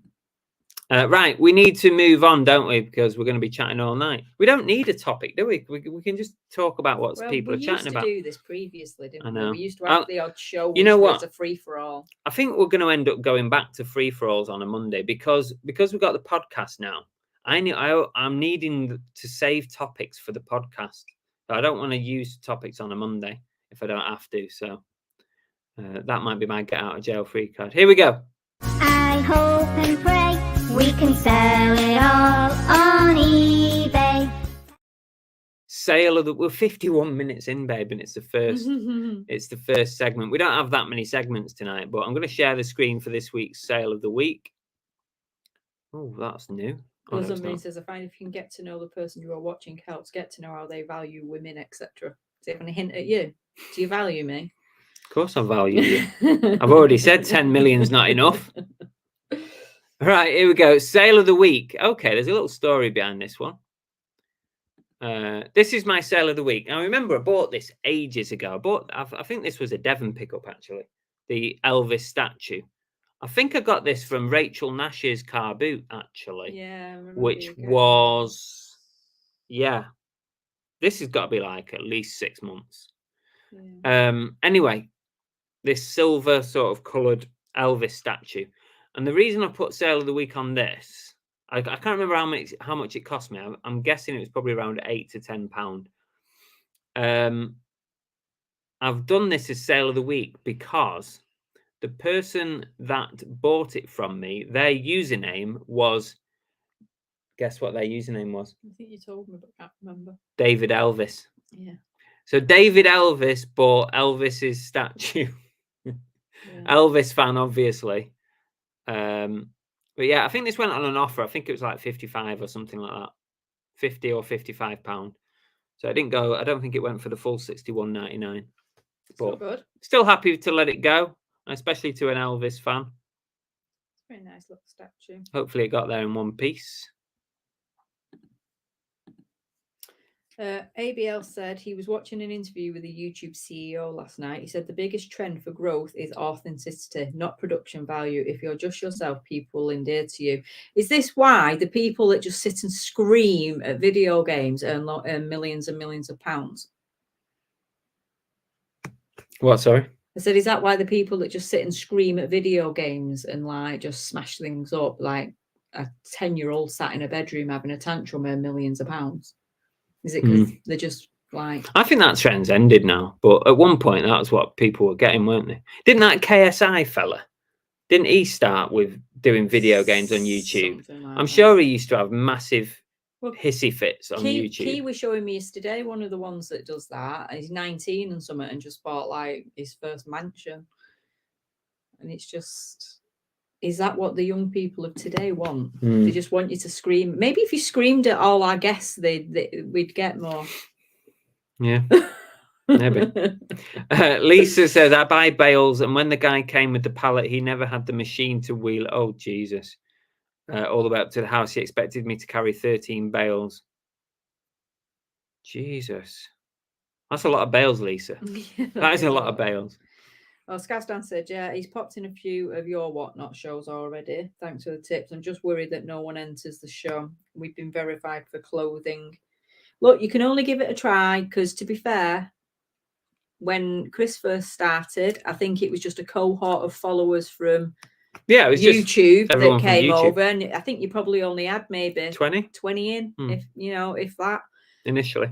Right, we need to move on, don't we? Because we're going to be chatting all night. We don't need a topic, do we? We can just talk about what people are chatting about. We used to do this previously, didn't we? We used to have the odd show, you know what? Was a free-for-all. I think we're going to end up going back to free-for-alls on a Monday because we've got the podcast now. I'm needing to save topics for the podcast. I don't want to use topics on a Monday if I don't have to. So that might be my get out of jail free card. Here we go. I hope and pray we can sell it all on eBay. Sale of we're 51 minutes in, babe, and it's the first segment. We don't have that many segments tonight, but I'm going to share the screen for this week's sale of the week. Oh, that's new. Somebody says, I find if you can get to know the person you are watching helps get to know how they value women, etc. Does it have any hint at you? Do you value me? Of course I value you. I've already said 10 million's not enough. Right, here we go. Sale of the week. Okay, there's a little story behind this one. This is my sale of the week. Now, remember, I bought this ages ago. I think this was a Devon pickup, actually. The Elvis statue. I think I got this from Rachel Nash's car boot, actually. Yeah, I remember. Which was, this has got to be like at least 6 months. Yeah. Anyway, this silver sort of coloured Elvis statue. And the reason I put sale of the week on this, I can't remember how much it cost me. I'm guessing it was probably around £8 to £10. I've done this as sale of the week because the person that bought it from me, their username was, guess what their username was? I think you told me, but I can't remember. David Elvis. Yeah. So David Elvis bought Elvis's statue. Elvis fan, obviously. But yeah, I think this went on an offer. I think it was like 55 or something like that. 50 or 55 £. So I didn't go, I don't think it went for the full 61.99. But good. Still happy to let it go, especially to an Elvis fan. Very nice little statue. Hopefully it got there in one piece. ABL said he was watching an interview with a YouTube CEO last night. He said the biggest trend for growth is authenticity, not production value. If you're just yourself, people will endear to you. Is this why the people that just sit and scream at video games earn millions and millions of pounds? What, sorry? I said, is that why the people that just sit and scream at video games and like just smash things up, like a 10-year-old sat in a bedroom having a tantrum, earn millions of pounds? Is it because they're just like... I think that trend's ended now. But at one point, that was what people were getting, weren't they? Didn't that KSI fella, didn't he start with doing video games on YouTube? I'm sure he used to have massive hissy fits on YouTube. Key was showing me yesterday, one of the ones that does that. He's 19 and something and just bought like his first mansion. And it's just... Is that what the young people of today want? They just want you to scream. Maybe if you screamed at all our guests, we'd get more. Yeah, maybe. Lisa says, I buy bales, and when the guy came with the pallet, he never had the machine to wheel. Oh, Jesus. all the way up to the house. He expected me to carry 13 bales. Jesus. That's a lot of bales, Lisa. That is a lot of bales. Well, Skazdan said, yeah, he's popped in a few of your Whatnot shows already. Thanks for the tips. I'm just worried that no one enters the show. We've been verified for clothing. Look, you can only give it a try because, to be fair, when Chris first started, I think it was just a cohort of followers from it was YouTube just everyone that from came YouTube. over, and I think you probably only had maybe 20 in, if that. initially.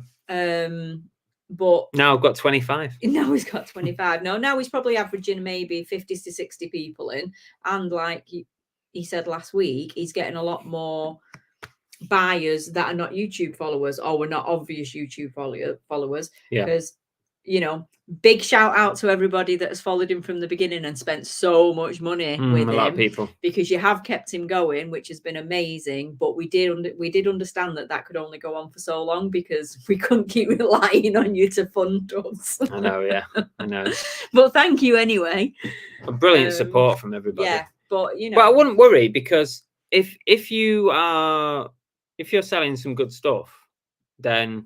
But now I've got 25. Now he's got 25. No, now he's probably averaging maybe 50 to 60 people in, and like he said last week, he's getting a lot more buyers that are not YouTube followers or were not obvious YouTube followers. Because, big shout out to everybody that has followed him from the beginning and spent so much money with him. A lot of people. Because you have kept him going, which has been amazing. But we did understand that could only go on for so long because we couldn't keep relying on you to fund us. I know, yeah. I know. But thank you anyway. A brilliant support from everybody. Yeah, but But I wouldn't worry because if you're selling some good stuff, then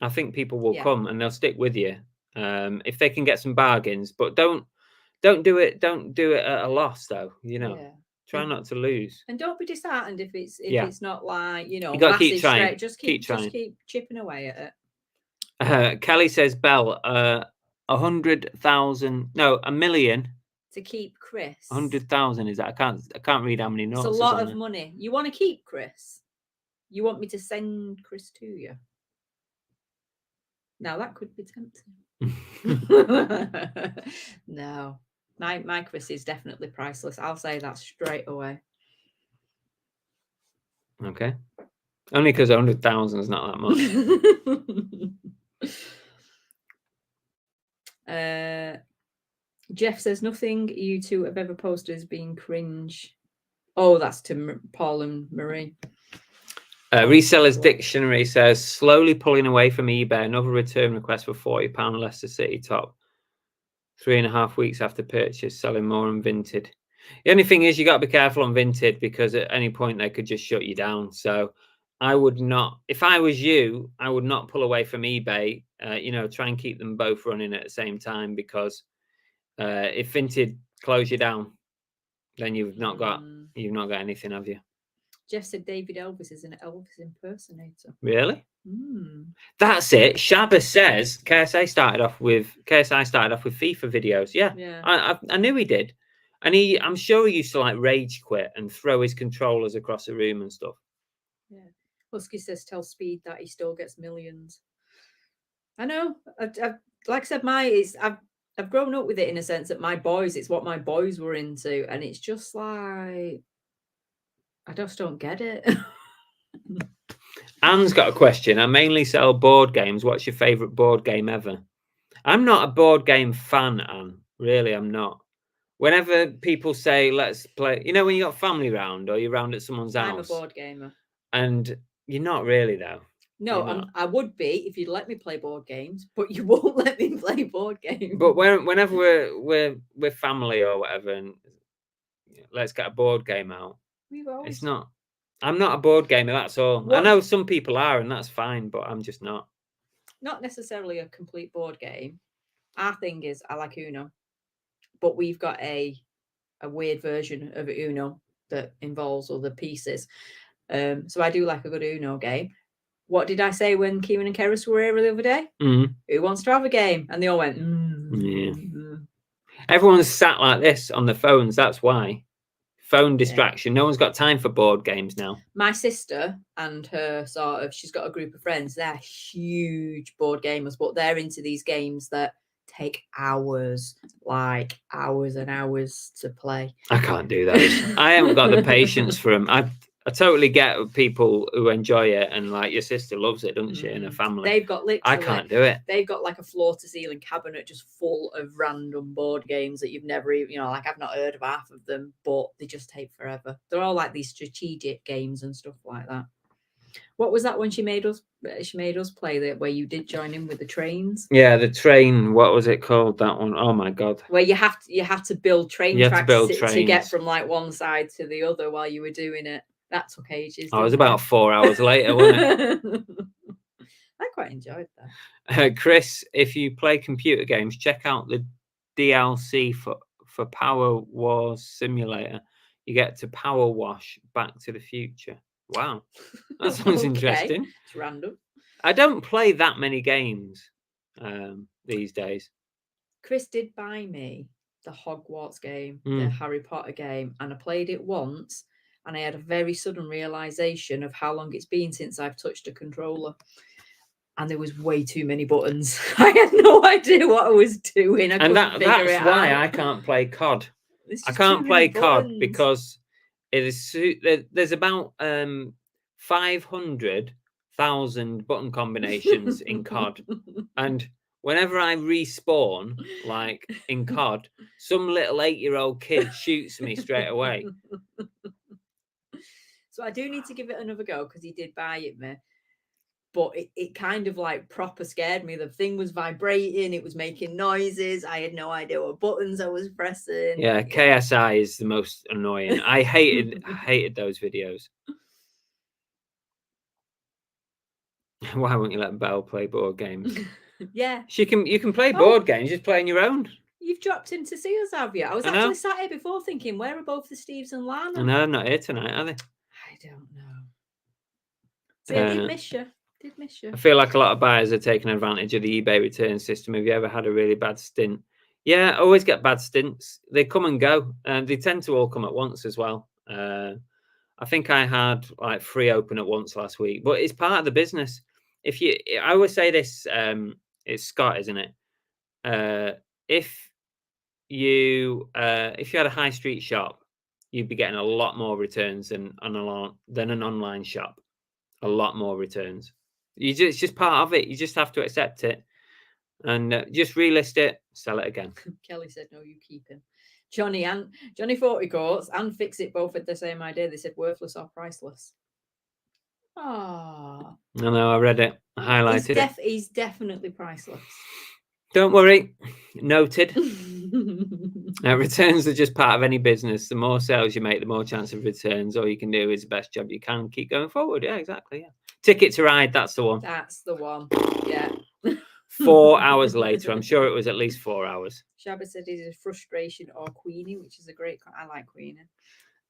I think people will come and they'll stick with you if they can get some bargains. But don't do it at a loss, though. Try not to lose. And don't be disheartened if it's not like you gotta keep trying. Straight. Just keep chipping away at it. Kelly says, Belle, 100,000, no, 1 million. To keep Chris. 100,000 is that? I can't read how many notes. It's a lot of money. You want to keep Chris? You want me to send Chris to you? Now that could be tempting. No, my Chris is definitely priceless. I'll say that straight away. Okay, only because 100,000 is not that much. Jeff says nothing you two have ever posted as being cringe. Oh, that's to Paul and Marie. Reseller's Dictionary says slowly pulling away from eBay. Another return request for £40 Leicester City top. 3.5 weeks after purchase, selling more on Vinted. The only thing is you got to be careful on Vinted because at any point they could just shut you down. So I would not, if I was you, I would not pull away from eBay. Try and keep them both running at the same time because if Vinted close you down, then you've not got anything, have you? Jeff said David Elvis is an Elvis impersonator. Really? That's it. Shabba says KSI started off with FIFA videos. Yeah. I knew he did, and I'm sure he used to like rage quit and throw his controllers across the room and stuff. Yeah. Husky says tell Speed that he still gets millions. I know. Like I said, I've grown up with it in a sense that it's what my boys were into, and it's just like I just don't get it. Anne's got a question. I mainly sell board games. What's your favourite board game ever? I'm not a board game fan, Anne. Really, I'm not. Whenever people say, let's play, when you got family round or you're round at someone's house. I'm a board gamer. And you're not really, though. No, I would be if you'd let me play board games, but you won't let me play board games. But whenever we're family or whatever, and let's get a board game out. It's not. I'm not a board gamer. That's all. I know some people are, and that's fine. But I'm just not. Not necessarily a complete board game. Our thing is, I like Uno, but we've got a weird version of Uno that involves other pieces. So I do like a good Uno game. What did I say when Kieran and Keris were here the other day? Who wants to have a game? And they all went, Yeah. Everyone's sat like this on their phones. That's why. Phone distraction. No one's got time for board games now. My sister and her she's got a group of friends. They're huge board gamers, but they're into these games that take hours, like hours and hours to play. I can't do those. I haven't got the patience for them. I totally get people who enjoy it, and like your sister loves it, doesn't she? In her family, they've got literally. I can't do it. They've got like a floor-to-ceiling cabinet just full of random board games that you've never even, like I've not heard of half of them, but they just take forever. They're all like these strategic games and stuff like that. What was that one she made us? She made us play that where you did join in with the trains. Yeah, the train. What was it called? That one? Oh my god. Where you had to build train You had to tracks build to get trains. from like one side to the other while you were doing it. That took ages. I was didn't about 4 hours later, wasn't it? it? I quite enjoyed that. Chris, if you play computer games, check out the DLC for Power Wars Simulator. You get to power wash Back to the Future. Wow, that sounds Okay. interesting. It's random. I don't play that many games these days. Chris did buy me the Hogwarts game, the Mm. Harry Potter game, and I played it once, and I had a very sudden realization of how long it's been since I've touched a controller. And there was way too many buttons. I had no idea what I was doing. I And couldn't figure that's it why out. I can't play COD. There's I just can't too many play COD buttons. because it is there's about 500,000 button combinations in COD, and whenever I respawn, like in COD, some little 8-year-old kid shoots me straight away. So I do need to give it another go because he did buy it me. But it kind of like proper scared me. The thing was vibrating, it was making noises. I had no idea what buttons I was pressing. Yeah, KSI is the most annoying. I hated those videos. Why won't you let Belle play board games? Yeah. You can play board games, just play on your own. You've dropped in to see us, have you? I was I know. actually sat here before thinking, where are both the Steves and Lana? I know, I'm not here tonight, are they? I don't know. So I did miss you. I feel like a lot of buyers are taking advantage of the eBay return system. Have you ever had a really bad stint? Yeah, I always get bad stints. They come and go, and they tend to all come at once as well. I think I had like 3 open at once last week, but it's part of the business. I always say this, it's Scott, isn't it? If you had a high street shop, you'd be getting a lot more returns than an online shop. A lot more returns. It's just part of it. You just have to accept it and just relist it, sell it again. Kelly said, no, you keep him. Johnny 40 Courts and Fix It both had the same idea. They said worthless or priceless. Ah, I know, I read it. I highlighted it. He's definitely priceless. Don't worry. Noted. Returns are just part of any business. The more sales you make, the more chance of returns. All you can do is the best job you can. Keep going forward. Yeah, exactly. Yeah. Ticket to Ride. That's the one. That's the one. Yeah. 4 hours later. I'm sure it was at least 4 hours. Shabba said it is frustration or Queenie, which is a great. I like Queenie.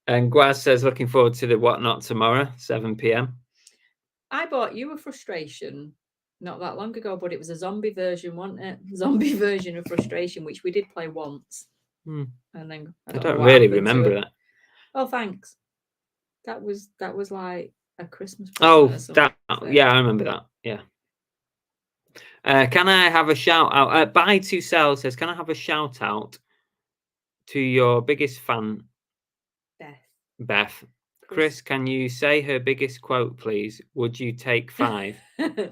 And Gwaz says, looking forward to the Whatnot tomorrow, 7 p.m. I bought you a frustration not that long ago, but it was a zombie version, wasn't it? Zombie version of frustration, which we did play once. And then I don't really remember that. Oh, thanks. That was like a Christmas present. Yeah, I remember that. Yeah. Can I have a shout out? Buy to Sell says, can I have a shout out to your biggest fan, Beth? Chris, can you say her biggest quote, please? Would you take 5?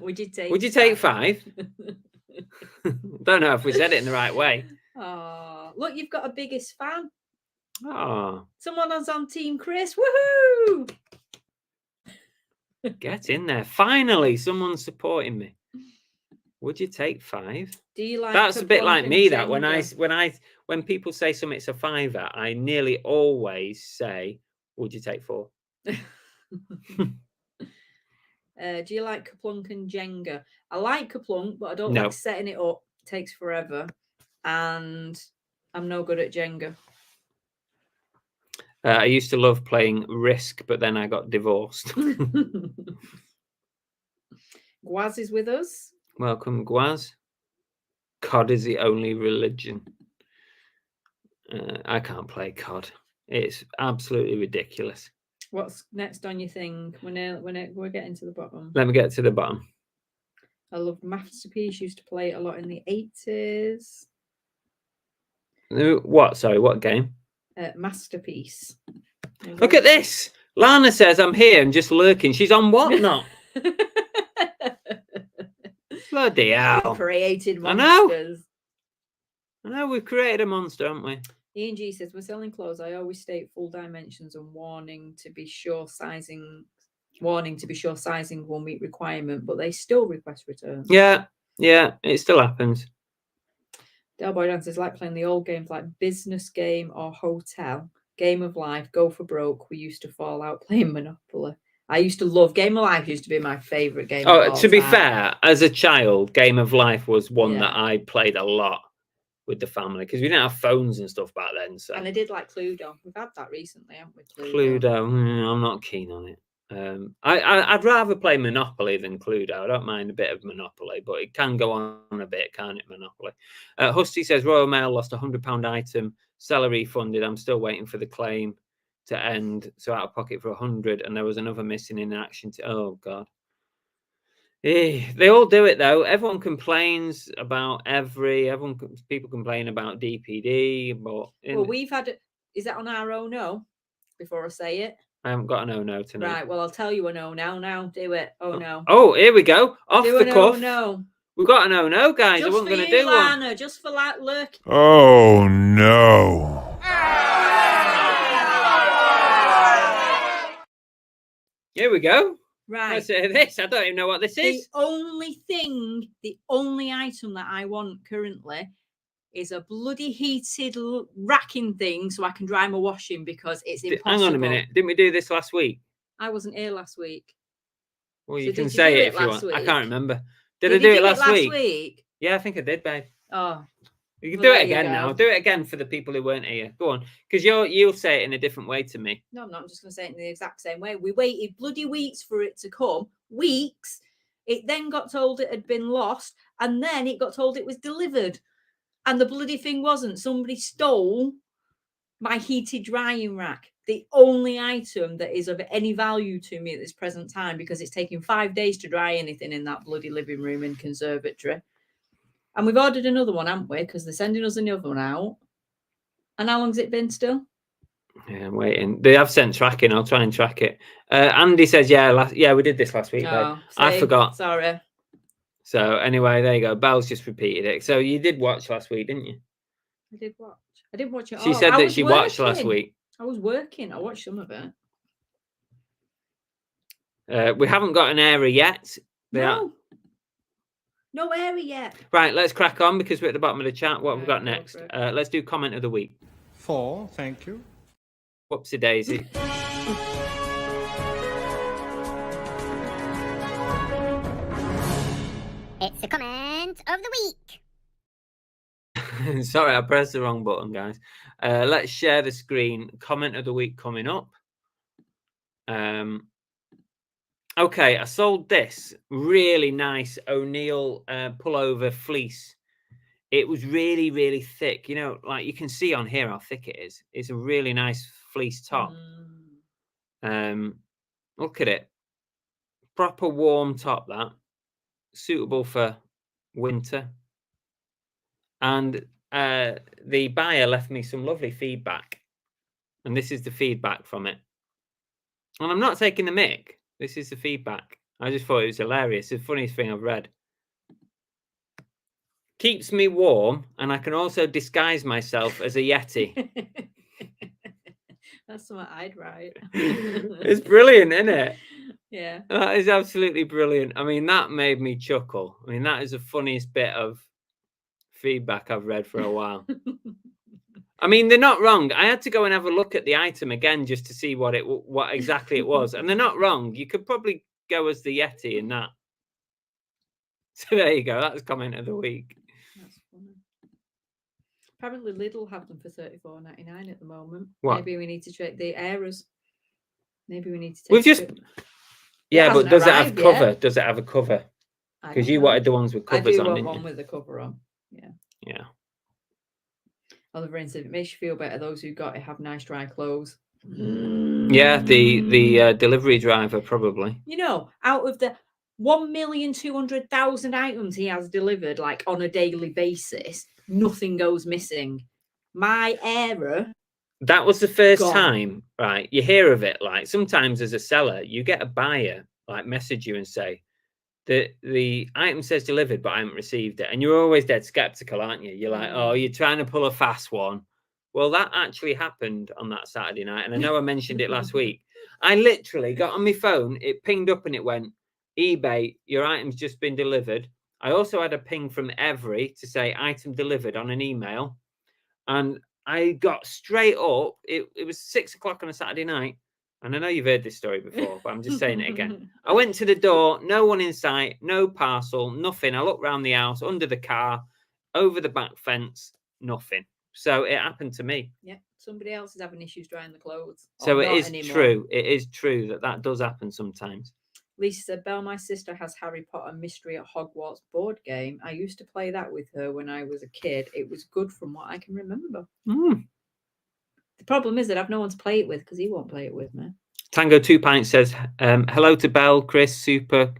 Would you take 5? Don't know if we said it in the right way. Oh, look, you've got a biggest fan. Oh, someone was on Team Chris. Woohoo! Get in there. Finally, someone's supporting me. Would you take 5? Do you like? That's a bit like me. That when people say something's a 5er, I nearly always say, would you take 4? Do you like Kaplunk and Jenga? I like Kaplunk, but I don't like setting it up. It takes forever, and I'm no good at Jenga. I used to love playing Risk, but then I got divorced. Gwaz is with us. Welcome, Gwaz. COD is the only religion. I can't play COD. It's absolutely ridiculous. What's next on your thing? We're getting to the bottom. Let me get to the bottom. I love Masterpiece. Used to play it a lot in the 80s. What? Sorry, what game? Masterpiece. Look at this. Lana says I'm here and just lurking. She's on Whatnot. Bloody hell. Created monsters. I know we've created a monster, haven't we? Ian G says, we're selling clothes. I always state full dimensions and warning to be sure sizing Warning, to be sure sizing will meet requirement, but they still request returns. Yeah, it still happens. Delboy Dances like playing the old games like Business Game or Hotel, Game of Life, Go for Broke. We used to fall out playing Monopoly. I used to love Game of Life. Used to be my favourite game. Oh, of all to be time. fair, as a child, Game of Life was one Yeah. that I played a lot with the family because we didn't have phones and stuff back then. So And I did like Cluedo. We've had that recently, haven't we? Cluedo, I'm not keen on it. I'd rather play Monopoly than Cluedo. I don't mind a bit of Monopoly, but it can go on a bit, can't it, Monopoly? Husty says, Royal Mail lost £100 item, seller refunded. I'm still waiting for the claim to end, so out of pocket for 100, and there was another missing in action. Oh, God. They all do it, though. Everyone complains about people complain about DPD, but... Well, we've had... Is that on our own no? Before I say it? I haven't got an oh no tonight. Right, well, I'll tell you an oh now. Now, do it. Oh no. Oh, here we go. Off do the cuff. Oh no. We've got an oh no, guys. Just I wasn't for going to you, do one. Lana, just for like lurking. Oh no. Here we go. Right. Let's say this. I don't even know what this is. The only item that I want currently is a bloody heated racking thing so I can dry my washing because it's impossible. Hang on a minute. Didn't we do this last week? I wasn't here last week. Well, So you did can you say do it it if you last want. I week? can't remember. Did I you do it last week? week? Yeah, I think I did, babe. Oh. You can Well, do there it you again go. now. Do it again for the people who weren't here. Go on. Because you'll say it in a different way to me. No, I'm not. I'm just going to say it in the exact same way. We waited bloody weeks for it to come. Weeks. It then got told it had been lost. And then it got told it was delivered. And the bloody thing wasn't. Somebody stole my heated drying rack. The only item that is of any value to me at this present time, because it's taking 5 days to dry anything in that bloody living room and conservatory. And we've ordered another one, haven't we? Because they're sending us another one out. And how long's it been still? Yeah, I'm waiting. They have sent tracking. I'll try and track it. Andy says, yeah, we did this last week, babe. I forgot. Sorry. So anyway, there you go. Belle's just repeated it. So you did watch last week, didn't you? I did watch. I didn't watch it She all. said I that was she watched last working. week. I was working. I watched some of it. We haven't got an area yet. No area yet. Right, let's crack on because we're at the bottom of the chat. What have we got Go next? for it. Let's do comment of the week. 4, thank you. Whoopsie daisy. It's the comment of the week. Sorry, I pressed the wrong button, guys. Let's share the screen. Comment of the week coming up. Okay, I sold this really nice O'Neill pullover fleece. It was really, really thick. You know, like you can see on here how thick it is. It's a really nice fleece top. Look at it. Proper warm top, that. Suitable for winter. And the buyer left me some lovely feedback. And this is the feedback from it. And I'm not taking the mick. This is the feedback. I just thought it was hilarious. It's the funniest thing I've read. Keeps me warm, and I can also disguise myself as a Yeti. That's what I'd write. It's brilliant, isn't it? Yeah. That is absolutely brilliant. I mean, that made me chuckle. I mean, that is the funniest bit of feedback I've read for a while. I mean, they're not wrong. I had to go and have a look at the item again just to see what exactly it was. And they're not wrong. You could probably go as the Yeti in that. So there you go. That's comment of the week. That's funny. Apparently Lidl have them for $34.99 at the moment. What? Maybe we need to check the errors. Maybe we need to take We've just... Yeah, but hasn't does it have arrived cover? yet. Does it have a cover? I Because don't you know. wanted the ones with I covers do on, want didn't one you? with the cover on. Yeah. Yeah. Oliver said it makes you feel better. Those who got it have nice dry clothes. Yeah, the delivery driver probably. You know, out of the 1,200,000 items he has delivered, like on a daily basis, nothing goes missing. My error. That was the first Gone. time, right? You hear of it, like sometimes as a seller, you get a buyer like message you and say the item says delivered, but I haven't received it, and you're always dead skeptical, aren't you? You're like, oh, you're trying to pull a fast one. Well, that actually happened on that Saturday night, and I know I mentioned it last week. I literally got on my phone, it pinged up and it went, eBay, your item's just been delivered. I also had a ping from Every to say item delivered on an email. And I got straight up. It was 6 o'clock on a Saturday night. And I know you've heard this story before, but I'm just saying it again. I went to the door, no one in sight, no parcel, nothing. I looked around the house, under the car, over the back fence, nothing. So it happened to me. Yeah, somebody else is having issues drying the clothes. So Or it not is anymore. true. It is true that does happen sometimes. Lisa said, Belle, my sister has Harry Potter Mystery at Hogwarts board game. I used to play that with her when I was a kid. It was good from what I can remember. Mm. The problem is that I've no one to play it with because he won't play it with me. Tango 2 Pints says, hello to Belle, Chris, Super.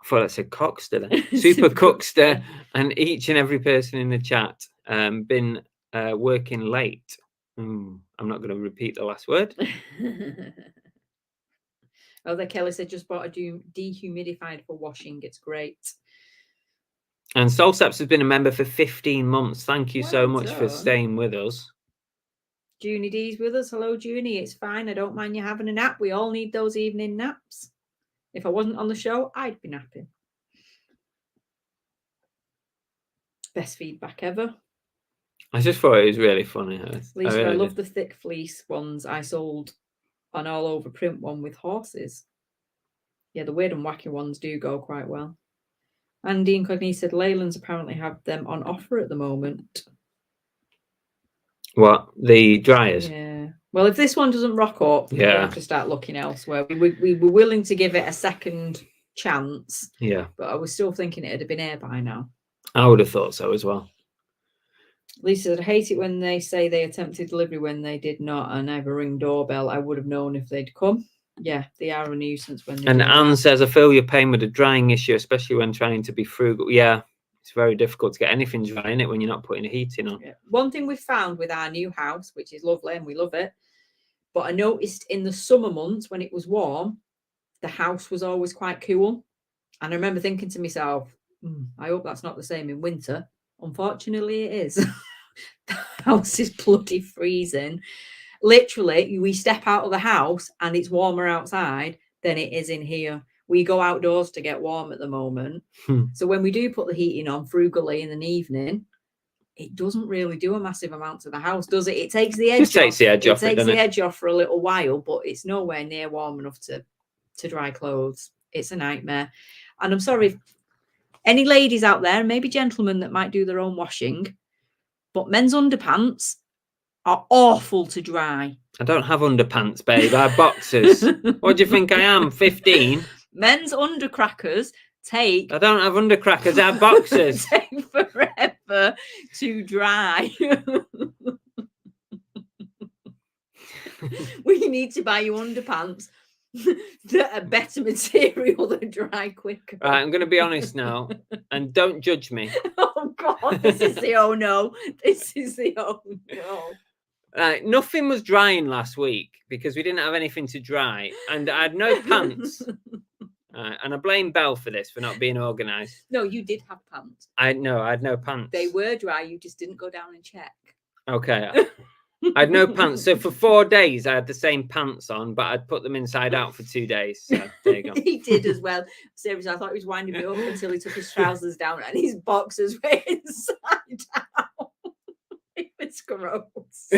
I thought I said Cockster then. Super Cookster, and each and every person in the chat. Been working late. I'm not going to repeat the last word. Oh, there Kelly said just bought a dehumidifier for washing. It's great. And Solsteps has been a member for 15 months. Thank you so Well much for done. staying with us. Junie D's with us. Hello, Junie. It's fine. I don't mind you having a nap. We all need those evening naps. If I wasn't on the show, I'd be napping. Best feedback ever. I just thought it was really funny. Lisa, I really love did. the thick fleece ones. I sold an all over print one with horses. Yeah, the weird and wacky ones do go quite well. Andy Incognito said Leyland's apparently have them on offer at the moment. What? The dryers? Yeah. Well, if this one doesn't rock up, we're going to have to start looking elsewhere. We were willing to give it a second chance. Yeah. But I was still thinking it'd have been here by now. I would have thought so as well. Lisa said, I hate it when they say they attempted delivery when they did not. I never ring doorbell. I would have known if they'd come. Yeah, they are a nuisance when they And do Anne that. says, I feel your pain with a drying issue, especially when trying to be frugal. Yeah, it's very difficult to get anything dry in it when you're not putting the heating on. Yeah. One thing we found with our new house, which is lovely and we love it, but I noticed in the summer months when it was warm, the house was always quite cool. And I remember thinking to myself, I hope that's not the same in winter. Unfortunately, it is. The house is bloody freezing. Literally, we step out of the house and it's warmer outside than it is in here. We go outdoors to get warm at the moment. So when we do put the heating on frugally in an evening, it doesn't really do a massive amount to the house, does it? It takes the edge off. It takes the edge off. It takes the edge off for a little while, but it's nowhere near warm enough to dry clothes. It's a nightmare. And I'm sorry, if any ladies out there, maybe gentlemen that might do their own washing, but men's underpants are awful to dry. I don't have underpants, babe. I have boxers. What do you think I am? 15? Men's undercrackers take... I don't have undercrackers. I have boxers. take forever to dry. We need to buy you underpants that are better material that dry quicker. Right, I'm going to be honest now, and don't judge me. Oh God, this is the oh no. This is the oh no. Nothing was drying last week because we didn't have anything to dry, and I had no pants. And I blame Belle for this, for not being organised. No, you did have pants. I had no pants. They were dry. You just didn't go down and check. Okay. I had no pants. So for 4 days, I had the same pants on, but I'd put them inside out for 2 days. So there you go. He did as well. Seriously, I thought he was winding me up until he took his trousers down and his boxers were inside out. It was gross.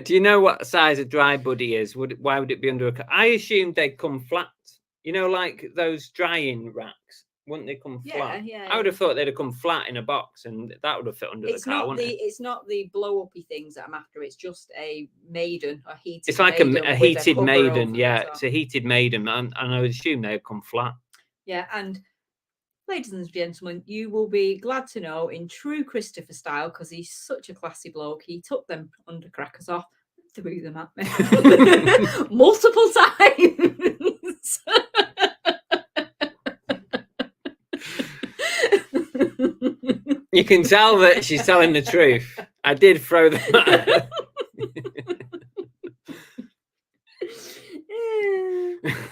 Do you know what size a dry buddy is? Why would it be under a... I assumed they'd come flat. You know, like those drying racks. Wouldn't they come flat? Yeah. I would have thought they'd have come flat in a box, and that would have fit under the car, wouldn't it? It's not the blow-uppy things that I'm after. It's just a maiden, a heated. It's like a heated maiden. Yeah, it's a heated maiden, and I would assume they'd come flat. Yeah, and ladies and gentlemen, you will be glad to know, in true Christopher style, because he's such a classy bloke, he took them undercrackers off, threw them at me multiple times. You can tell that she's telling the truth. I did throw them at her.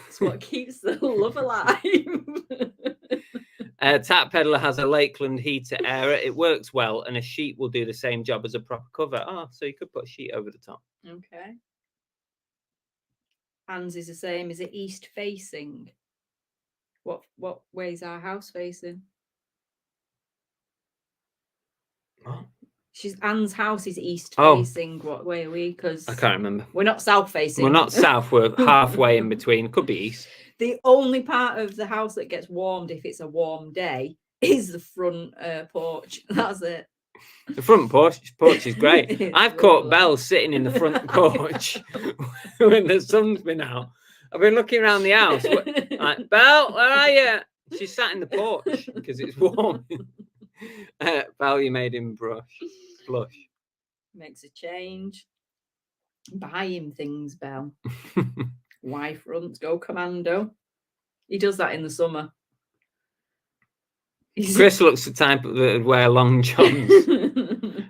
It's what keeps the love alive. Tap Peddler has a Lakeland heater error. It works well, and a sheet will do the same job as a proper cover. Oh, so you could put a sheet over the top. Okay. Anne's is the same. Is it east facing? What way is our house facing? What? Anne's house is east Oh. facing. What way are we? Because I can't remember. we're not south facing. We're not south. We're halfway in between. Could be east. The only part of the house that gets warmed if it's a warm day is the front porch. That's it. The front porch is great. It's I've caught lovely. Belle sitting in the front porch when the sun's been out. I've been looking around the house. Like, Belle, where are you? She sat in the porch because it's warm. Belle, you made him blush. Makes a change. Buy him things, Belle. Y fronts, go commando. He does that in the summer. Chris looks the type that would wear long johns.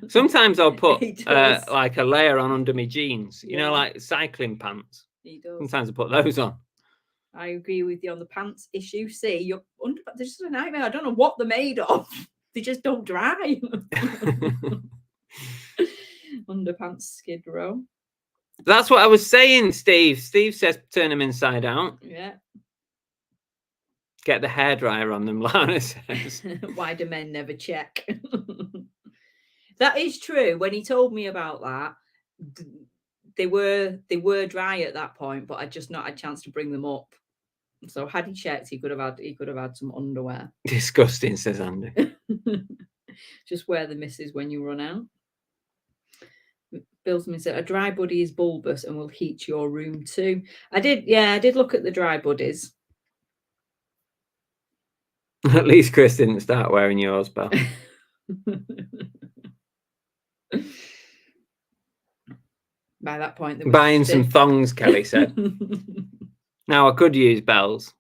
Sometimes I'll put He does. like a layer on under my jeans, you know, Yeah. like cycling pants. He does. Sometimes I put those on. I agree with you on the pants issue. See, your underpants, they're just a nightmare. I don't know what they're made of. They just don't dry. Underpants skid row. That's what I was saying, Steve. Steve says turn them inside out. Yeah. Get the hairdryer on them, Lana says. Why do men never check? That is true. When he told me about that, they were dry at that point, but I'd just not had a chance to bring them up. So had he checked, he could have had some underwear. Disgusting, says Andy. Just wear the misses when you run out. Billsman said a dry buddy is bulbous and will heat your room too. I did look at the dry buddies. At least Chris didn't start wearing yours, Belle. By that point, they were Buying some stiff. thongs, Kelly said. Now I could use Belle's.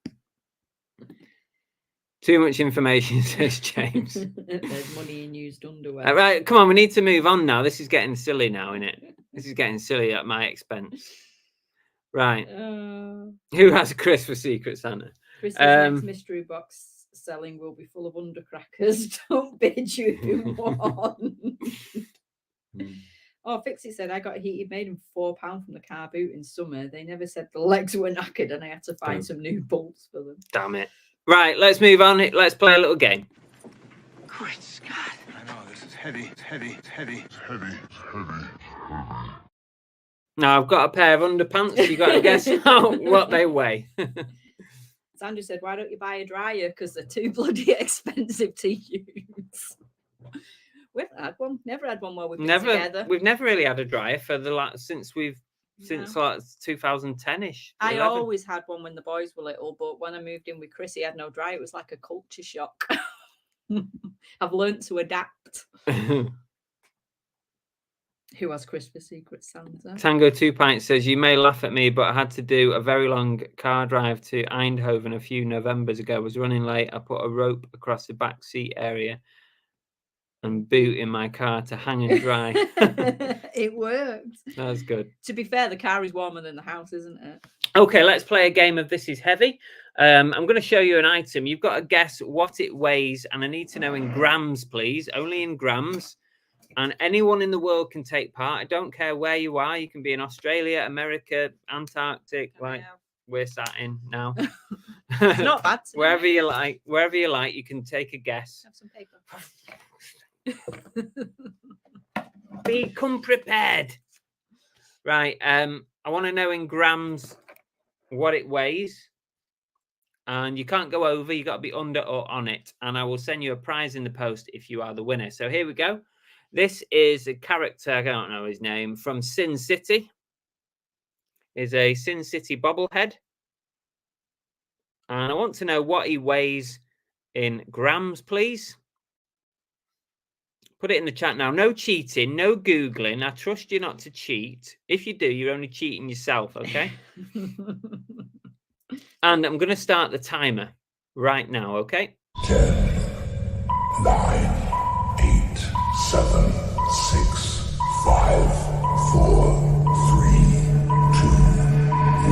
Too much information, says James. There's money in used underwear. Right, come on, we need to move on now. This is getting silly now, isn't it? This is getting silly at my expense. Right. Who has Chris for Secret Santa? Chris's next mystery box selling will be full of undercrackers. Don't bid you if you want. Oh, Fixie said I got a heated maiden for £4 from the car boot in summer. They never said the legs were knackered and I had to find some new bolts for them. Damn it. Right, let's move on. Let's play a little game. Great Scott. I know, this is heavy. It's heavy. It's heavy. It's heavy. It's heavy. Now I've got a pair of underpants. You got to guess what they weigh. Sandra said, why don't you buy a dryer? Because they're too bloody expensive to use. We haven't had one. Never had one while we've been together. We've never really had a dryer for the since like 2010ish. I always had one when the boys were little, but when I moved in with Chris, he had no dryer. It was like a culture shock. I've learned to adapt. Who has Chris for Secret Santa? Tango 2 Pints says, you may laugh at me, but I had to do a very long car drive to Eindhoven a few Novembers ago. I was running late. I put a rope across the back seat area and boot in my car to hang and dry. It worked. That was good. To be fair, the car is warmer than the house, isn't it? Okay, let's play a game of This Is Heavy. I'm going to show you an item. You've got to guess what it weighs, and I need to know in grams, please. Only in grams. And anyone in the world can take part. I don't care where you are. You can be in Australia, America, Antarctic, like we're sat in now. It's not bad. Wherever you like, you can take a guess. Have some paper. Become prepared. Right. I want to know in grams what it weighs. And you can't go over. You got to be under or on it. And I will send you a prize in the post if you are the winner. So here we go. This is a character, I don't know his name, from Sin City. Is a Sin City bobblehead. And I want to know what he weighs in grams, please. Put it in the chat now. No cheating, no Googling. I trust you not to cheat. If you do, you're only cheating yourself, okay? And I'm going to start the timer right now, okay? 10, 9, 8, 7, 6, 5, 4, 3, 2,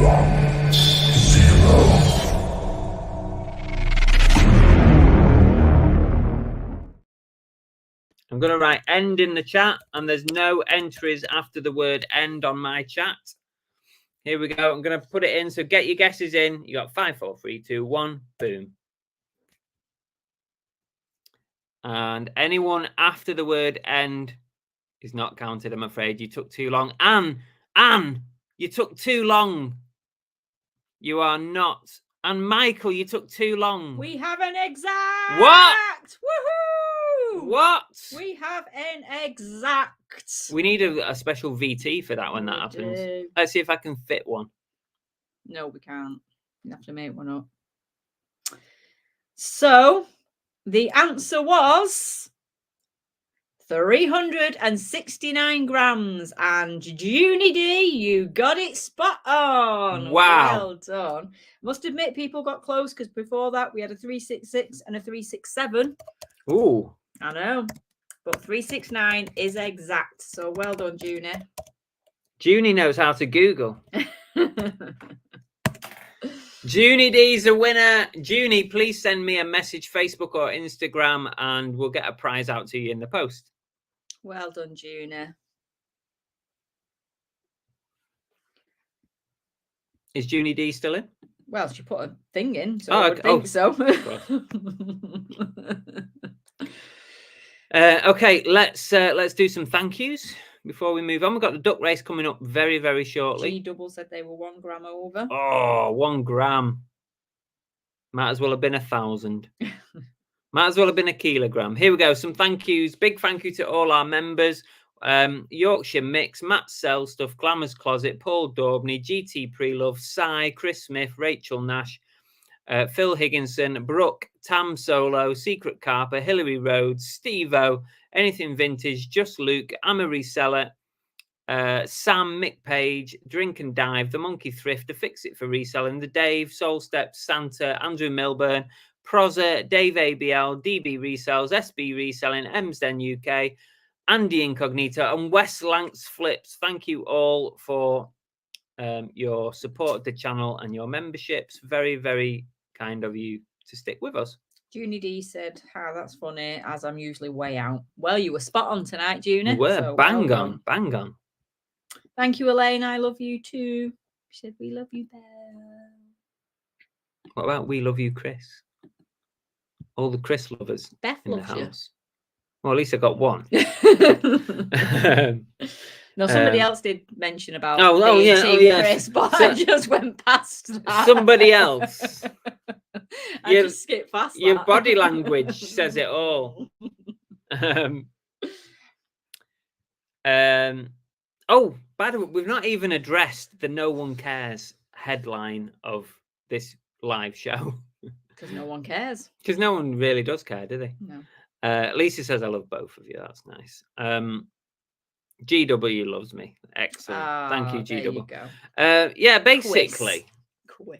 1, 0. I'm going to write end in the chat, and there's no entries after the word end on my chat. Here we go. I'm going to put it in. So get your guesses in. You got 5, 4, 3, 2, 1. Boom. And anyone after the word end is not counted, I'm afraid. You took too long. Anne, you took too long. You are not. And Michael, you took too long. We have an exact. What? Woohoo! What? We have an exact. We need a special VT for that when that happens. Let's see if I can fit one. No, we can't. You have to make one up. So the answer was 369 grams. And Junie D, you got it spot on. Wow. Well done. Must admit, people got close because before that we had a 366 and a 367. Ooh. I know. But 369 is exact. So well done, Junie. Junie knows how to Google. Junie D's a winner. Junie, please send me a message, Facebook or Instagram, and we'll get a prize out to you in the post. Well done, Junie. Is Junie D still in? Well, she put a thing in, so Oh, I would think so. Okay, let's do some thank yous before we move on. We've got the duck race coming up very, very shortly. G double said they were 1 gram over. Oh, 1 gram. Might as well have been 1,000. Might as well have been a kilogram. Here we go. Some thank yous. Big thank you to all our members. Yorkshire Mix, Matt Selstuff, Glamour's Closet, Paul Daubney, GT Prelove, Cy, Chris Smith, Rachel Nash, Phil Higginson, Brooke, Tam Solo, Secret Carper, Hillary Rhodes, Steve-O, Anything Vintage, Just Luke, I'm a Reseller, Sam, Mick Page, Drink and Dive, The Monkey Thrift, The Fix It for Reselling, The Dave, Soul Steps, Santa, Andrew Milburn, Prozer, Dave ABL, DB Resells, SB Reselling, Emsden UK, Andy Incognito, and Wes Lanks Flips. Thank you all for your support of the channel and your memberships. Very, very kind of you to stick with us. Junie D said, that's funny, as I'm usually way out. Well, you were spot on tonight, Junie. You were so bang well on, done. bang on. Thank you, Elaine. I love you too. She said, we love you, Belle. What about we love you, Chris? All the Chris lovers Beth in the loves you. house. Well, at least I got one. No, somebody else did mention about Chris, but I just went past that. Somebody else. I just skipped past your that. body language says it all. Oh, by the way, we've not even addressed the No One Cares headline of this live show. Because no one cares. Because no one really does care, do they? No. Lisa says, I love both of you. That's nice. GW loves me. Excellent. Thank you, GW. Yeah, basically. Quiz.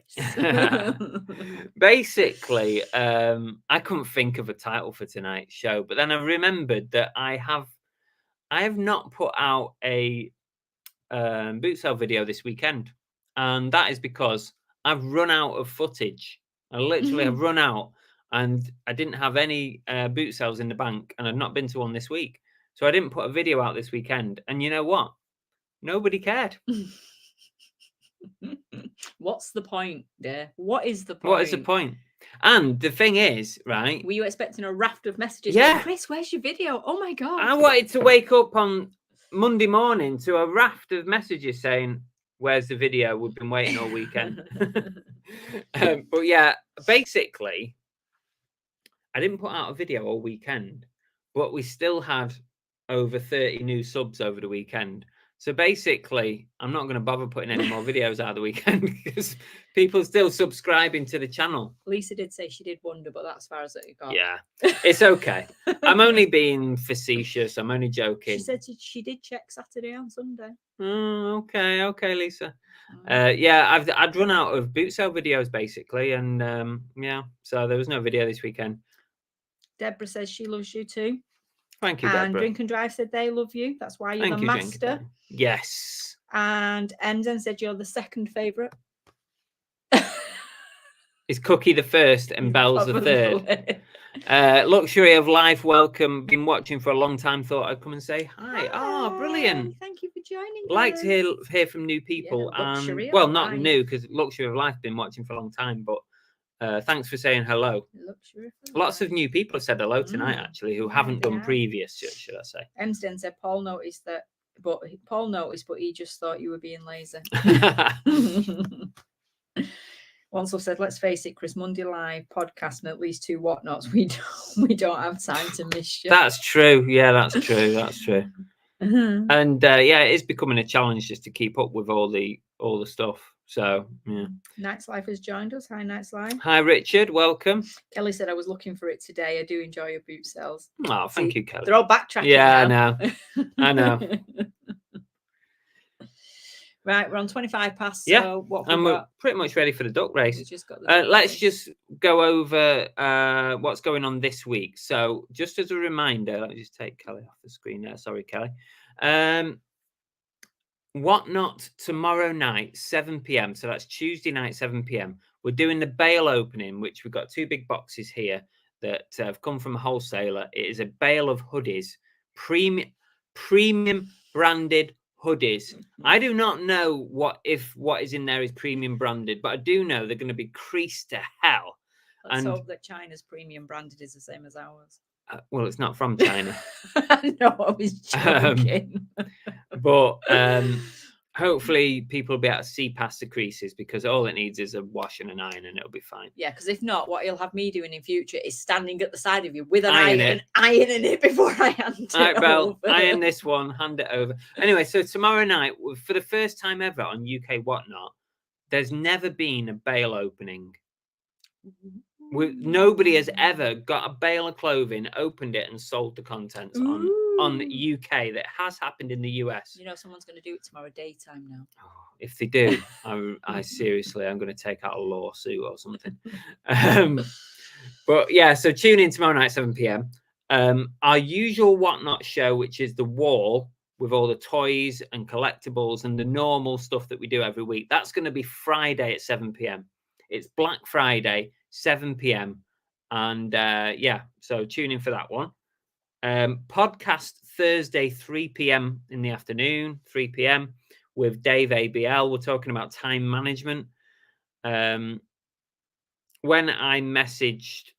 Basically, I couldn't think of a title for tonight's show, but then I remembered that I have not put out a boot sale video this weekend. And that is because I've run out of footage. I literally have run out. And I didn't have any boot sales in the bank, and I'd not been to one this week. So I didn't put a video out this weekend. And you know what? Nobody cared. What's the point, dear? What is the point? What is the point? And the thing is, right? Were you expecting a raft of messages? Yeah. Like, Chris, where's your video? Oh my God. I wanted to wake up on Monday morning to a raft of messages saying, where's the video? We've been waiting all weekend. But yeah, basically, I didn't put out a video all weekend, but we still had over 30 new subs over the weekend. So basically, I'm not going to bother putting any more videos out of the weekend because people are still subscribing to the channel. Lisa did say she did wonder, but that's as far as it got. Yeah, it's okay. I'm only being facetious. I'm only joking. She said she did check Saturday and Sunday. Okay, Lisa. Yeah, I'd run out of boot sale videos basically, and yeah, so there was no video this weekend. Deborah says she loves you too. Thank you, and Deborah. Drink and Drive said they love you. That's why you're the master. Yes. And Emden said you're the second favourite. Is Cookie the first and Belle's the third? Luxury of Life, welcome. Been watching for a long time. Thought I'd come and say hi. Oh, brilliant. Thank you for joining Like us. to hear from new people. Yeah, And Luxury well, of not Life. new, because Luxury of Life been watching for a long time, but thanks for saying hello. Luxury of Lots Life. of new people have said hello tonight, actually, who haven't they done have. previous, should I say. Emsden said Paul noticed, but he just thought you were being lazy. Wansel said, "Let's face it, Chris, Monday Live podcast and at least 2 whatnots. We don't have time to miss you." That's true. Yeah, that's true. That's true. Uh-huh. And yeah, it is becoming a challenge just to keep up with all the stuff. So yeah. Night's Life has joined us. Hi, Night's Life. Hi, Richard. Welcome. Kelly said, "I was looking for it today. I do enjoy your boot sales." Oh, thank you, Kelly. They're all backtracking. Yeah, now. I know. Right, we're on 25 past. Yeah, So what and we've we're got? pretty much ready for the duck race. We've just got the duck Let's race. just go over what's going on this week. So just as a reminder, let me just take Kelly off the screen there. Sorry, Kelly. Whatnot tomorrow night, 7 p.m. So that's Tuesday night, 7 p.m. We're doing the bale opening, which we've got 2 big boxes here that have come from a wholesaler. It is a bale of hoodies, premium branded hoodies. I do not know what is in there is premium branded, but I do know they're going to be creased to hell. Let's and hope that China's premium branded is the same as ours. Well, it's not from China. No, I was joking. But hopefully people will be able to see past the creases, because all it needs is a wash and an iron and it'll be fine. Yeah, because if not, what he'll have me doing in future is standing at the side of you with an Iron iron, ironing it before I hand it All right, Belle, over. iron this one, hand it over. Anyway, so tomorrow night, for the first time ever on UK Whatnot, there's never been a bale opening. Nobody has ever got a bale of clothing, opened it, and sold the contents on the UK. That has happened in the US. You know, someone's going to do it tomorrow daytime now. Oh, if they do, I seriously, I'm going to take out a lawsuit or something. But yeah, so tune in tomorrow night, 7 p.m. Our usual Whatnot show, which is the wall with all the toys and collectibles and the normal stuff that we do every week. That's going to be Friday at 7 p.m. It's Black Friday, 7 p.m. And yeah, so tune in for that one. Podcast Thursday, 3 p.m. in the afternoon, 3 p.m. with Dave ABL. We're talking about time management. When I messaged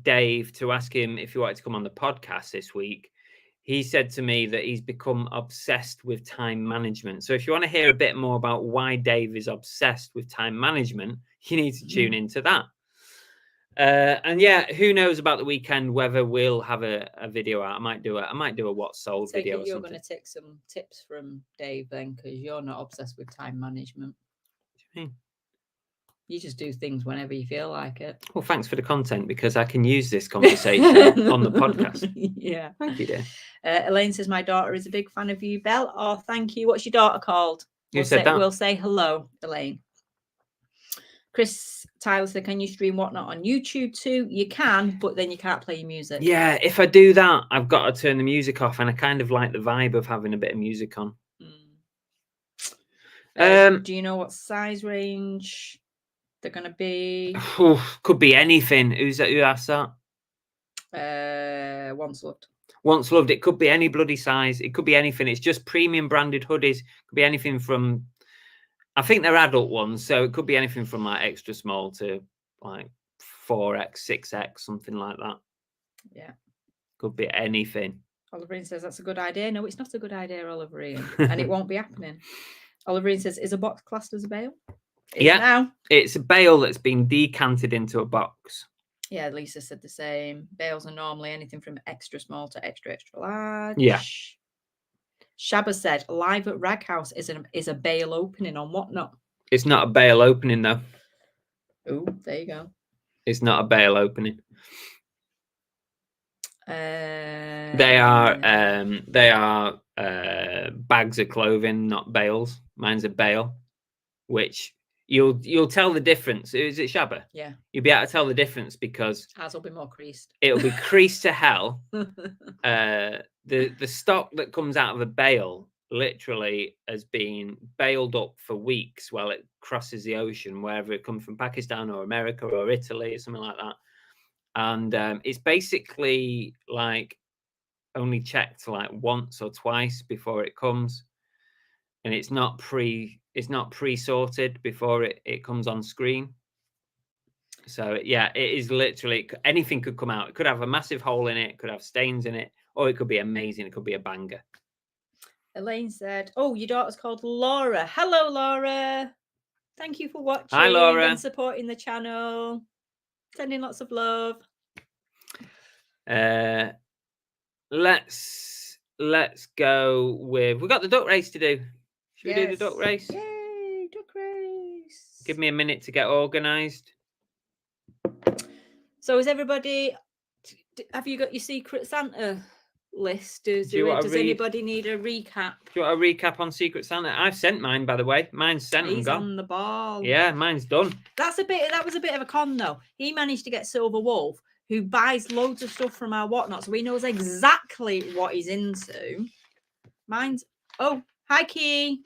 Dave to ask him if he wanted to come on the podcast this week, he said to me that he's become obsessed with time management. So if you want to hear a bit more about why Dave is obsessed with time management, you need to tune into that. And yeah, who knows about the weekend whether we'll have a video out. I might do a what's sold video. You're going to take some tips from Dave then, because you're not obsessed with time management. What do you mean? You just do things whenever you feel like it. Well, thanks for the content, because I can use this conversation on the podcast. Yeah. Thank you, dear. Elaine says, "My daughter is a big fan of you, Belle." Oh, thank you. What's your daughter called? You said that. We'll say hello, Elaine. Chris Tyler said, "Can you stream Whatnot on YouTube too?" You can, but then you can't play your music. Yeah, if I do that, I've got to turn the music off, and I kind of like the vibe of having a bit of music on. Do you know what size range they're going to be? Could be anything. Who asked that? Once Loved. Once Loved. It could be any bloody size. It could be anything. It's just premium branded hoodies. It could be anything from, I think they're adult ones, so it could be anything from like extra small to like 4X, 6X, something like that. Yeah. Could be anything. Oliverine says, "That's a good idea." No, it's not a good idea, Oliverine. And it won't be happening. Oliverine says, "Is a box classed as a bale?" Yeah. Now. It's a bale that's been decanted into a box. Yeah, Lisa said the same. Bales are normally anything from extra small to extra large. Yeah. Shabba said, "Live at Rag House is a bale opening on Whatnot." It's not a bale opening though. Oh, there you go. It's not a bale opening. They are bags of clothing, not bales. Mine's a bale, which you'll tell the difference. Is it Shabba? Yeah. You'll be able to tell the difference because ours will be more creased. It'll be creased to hell. The stock that comes out of a bale literally has been baled up for weeks while it crosses the ocean, wherever it comes from, Pakistan or America or Italy or something like that. and it's basically like only checked like once or twice before it comes, and it's not pre-sorted before it comes on screen. So yeah, it is literally anything could come out. It could have a massive hole in it, it could have stains in it, or it could be amazing. It could be a banger. Elaine said, "Oh, your daughter's called Laura. Hello, Laura. Thank you for watching. Hi, Laura. And supporting the channel. Sending lots of love." Let's go with, we've got the duck race to do. Should we do the duck race? Yay, duck race. Give me a minute to get organized. So is everybody, have you got your Secret Santa list? Does anybody need a recap? Do you want a recap on Secret Santa? I've sent mine, by the way. Mine's sent and He's gone. on the ball. Yeah, mine's done. That was a bit of a con though. He managed to get Silver Wolf, who buys loads of stuff from our whatnot, so he knows exactly what he's into. Mine's, oh, hi Key.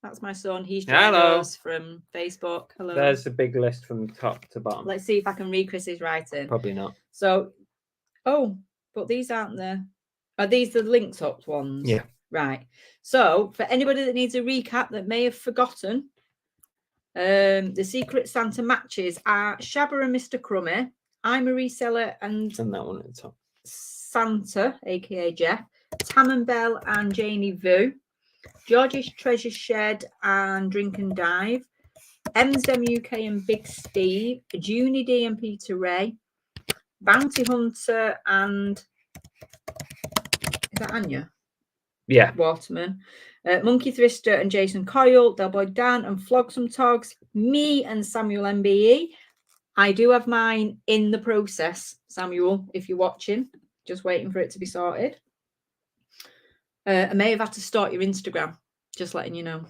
That's my son. He's joined us from Facebook. Hello. There's a big list from top to bottom. Let's see if I can read Chris's writing. Probably not. So, oh, but these aren't the, are these the linked up ones? Yeah. Right. So, for anybody that needs a recap that may have forgotten, the Secret Santa matches are Shabba and Mr. Crummy, I'm a Reseller and that one at the top. Santa, aka Jeff, Tam and Bell and Janie Vu, George's Treasure Shed and Drink and Dive, Emsdem UK and Big Steve, Junie D and Peter Ray, Bounty Hunter and, is that Anya? Yeah. Waterman, Monkey Thrister and Jason Coyle, Delboy Dan and Flogsome Togs, me and Samuel MBE. I do have mine in the process, Samuel, if you're watching, just waiting for it to be sorted. I may have had to start your Instagram, just letting you know.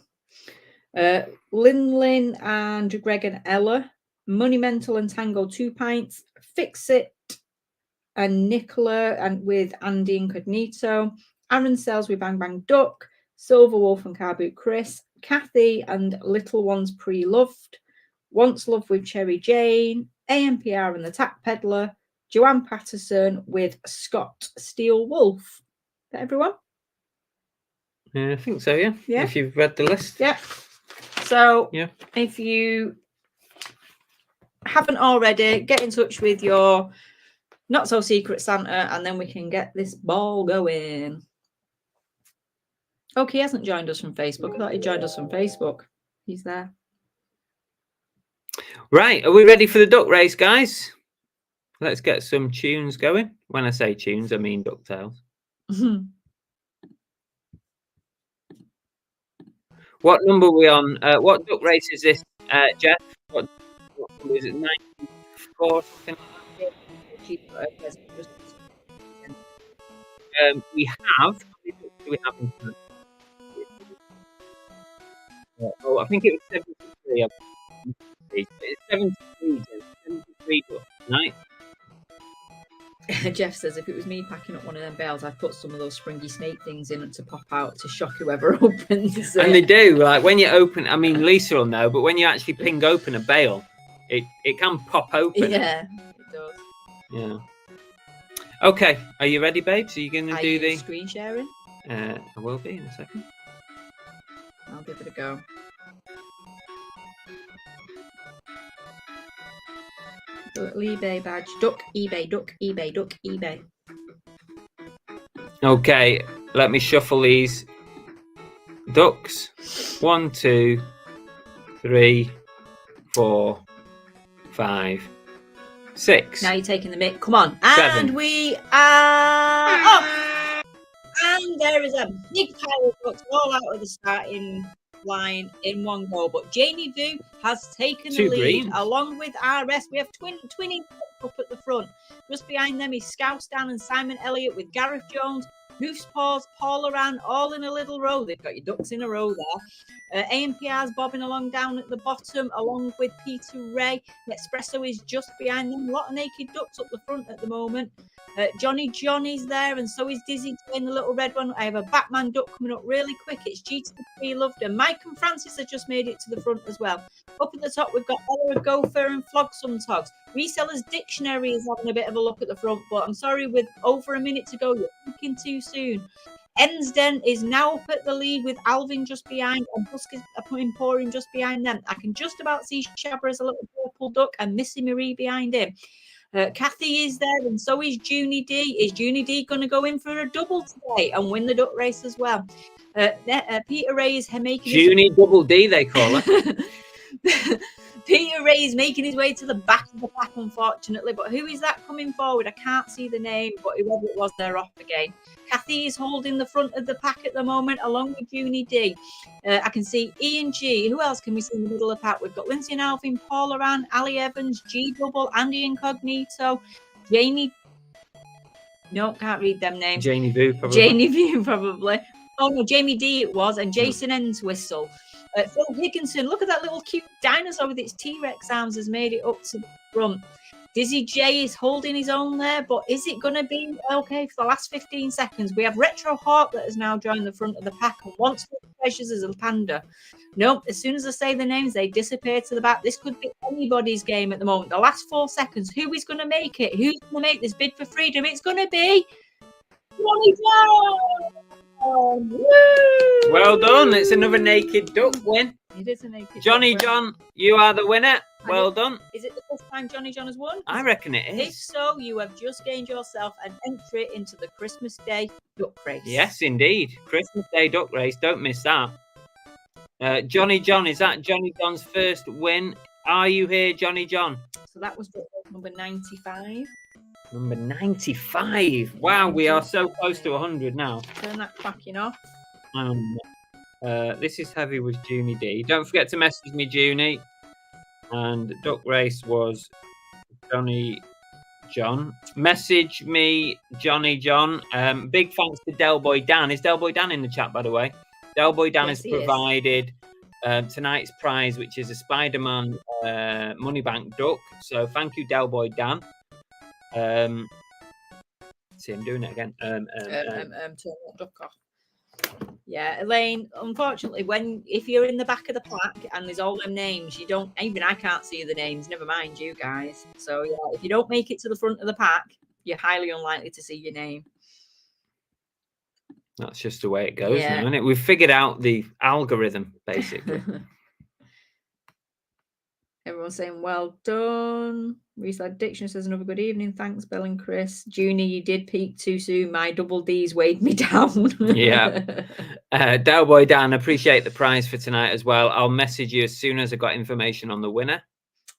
Lin and Greg and Ella, Money Mental and Tango 2 pints, Fix It and Nicola and with Andy Incognito, Aaron Sells with Bang Bang Duck, Silver Wolf and Car Boot Chris, Kathy and Little Ones Pre-Loved, Wants Love with Cherry Jane, AMPR and the Tack Peddler, Joanne Patterson with Scott Steel Wolf. Is that everyone? I think so, yeah. Yeah. If you've read the list. Yeah. So yeah, if you haven't already, get in touch with your Not So Secret Santa and then we can get this ball going. Okay, he hasn't joined us from Facebook. I thought he joined us from Facebook. He's there. Right, are we ready for the duck race, guys? Let's get some tunes going. When I say tunes, I mean DuckTales. What number are we on? What duck race is this, Jeff? What number is it? 94? We have. Do we have? Oh, I think it was 73. It's 73 ducks, right? Jeff says if it was me packing up one of them bales, I'd put some of those springy snake things in it to pop out to shock whoever opens it. And they do, like when you open, I mean Lisa will know, but when you actually ping open a bale, it can pop open. Yeah, it does. Yeah. Okay, are you ready, babes? Are you going to do the screen sharing? I will be in a second. I'll give it a go. The little eBay badge. Duck, eBay, duck, eBay, duck, eBay. Okay, let me shuffle these ducks. 1, 2, 3, 4, 5, 6. Now you're taking the mic. Come on. 7. And we are off. And there is a big pile of ducks all out of the starting line in one go. But Jamie Vu has taken the lead greens. along with RS. We have twinning up at the front. Just behind them is Scoustan and Simon Elliott with Gareth Jones, Hoofs Paws, Paul Aran, all in a little row. They've got your ducks in a row there. AMPR's bobbing along down at the bottom, along with Peter Ray. Espresso is just behind them. A lot of naked ducks up the front at the moment. Johnny's there, and so is Dizzy doing the little red one. I have a Batman duck coming up really quick. It's G to the Pre-Loved, and Mike and Francis have just made it to the front as well. Up at the top, we've got Ella Gopher and Flogsome Togs. Reseller's Dictionary is having a bit of a look at the front, but I'm sorry, with over a minute to go, you're thinking too soon. Ensden is now up at the lead with Alvin just behind and Busk Emporium just behind them. I can just about see Shabba as a little purple duck and Missy Marie behind him. Kathy is there, and so is Junie D. Is Junie D going to go in for a double today and win the duck race as well? Peter Ray is making Junie Double D, they call her. Peter Ray is making his way to the back of the pack, unfortunately. But who is that coming forward? I can't see the name, but whoever it was, they're off again. Kathy is holding the front of the pack at the moment, along with Junie D. I can see Ian G. Who else can we see in the middle of the pack? We've got Lindsay and Alvin, Paula Ann, Ali Evans, G Double, Andy Incognito, Jamie. No, can't read them names. Janie Vu, probably. Janie Vu, probably. Oh no, Jamie D it was, and Jason Enswhistle. Phil Higginson, look at that little cute dinosaur with its T-Rex arms has made it up to the front. Dizzy J is holding his own there, but is it going to be okay for the last 15 seconds? We have Retro Hawk that has now joined the front of the pack and wants to treasures as a panda. Nope, as soon as I say the names, they disappear to the back. This could be anybody's game at the moment. The last 4 seconds, who is going to make it? Who's going to make this bid for freedom? It's going to be Johnny John! Woo! Well done. It's another naked duck win. It is a naked Johnny duck win. John, you are the winner. Well done. Is it the first time Johnny John has won? I reckon it If is. so, you have just gained yourself an entry into the Christmas Day duck race. Yes, indeed. Christmas Day duck race. Don't miss that. Johnny John, is that Johnny John's first win? Are you here, Johnny John? So that was number 95. Number 95. Wow, we are so close to 100 now. Turn that cracking off. This is heavy with Junie D. Don't forget to message me, Junie. And duck race was Johnny John. Message me, Johnny John. Big thanks to Delboy Dan. Is Delboy Dan in the chat, by the way? Delboy Dan Yes, has he is. provided tonight's prize, which is a Spider-Man money bank duck. So thank you, Delboy Dan. See, I'm doing it again. Turn that duck off. Yeah, Elaine, unfortunately, if you're in the back of the pack and there's all them names, you don't, even I can't see the names, never mind you guys. So yeah, if you don't make it to the front of the pack, you're highly unlikely to see your name. That's just the way it goes Yeah. now, isn't it? We've figured out the algorithm, basically. Everyone's saying well done. Reseller Dictionary says another good evening. Thanks, Bill and Chris. Junie, you did peak too soon. My double D's weighed me down. Yeah. Delboy Dan, appreciate the prize for tonight as well. I'll message you as soon as I got information on the winner.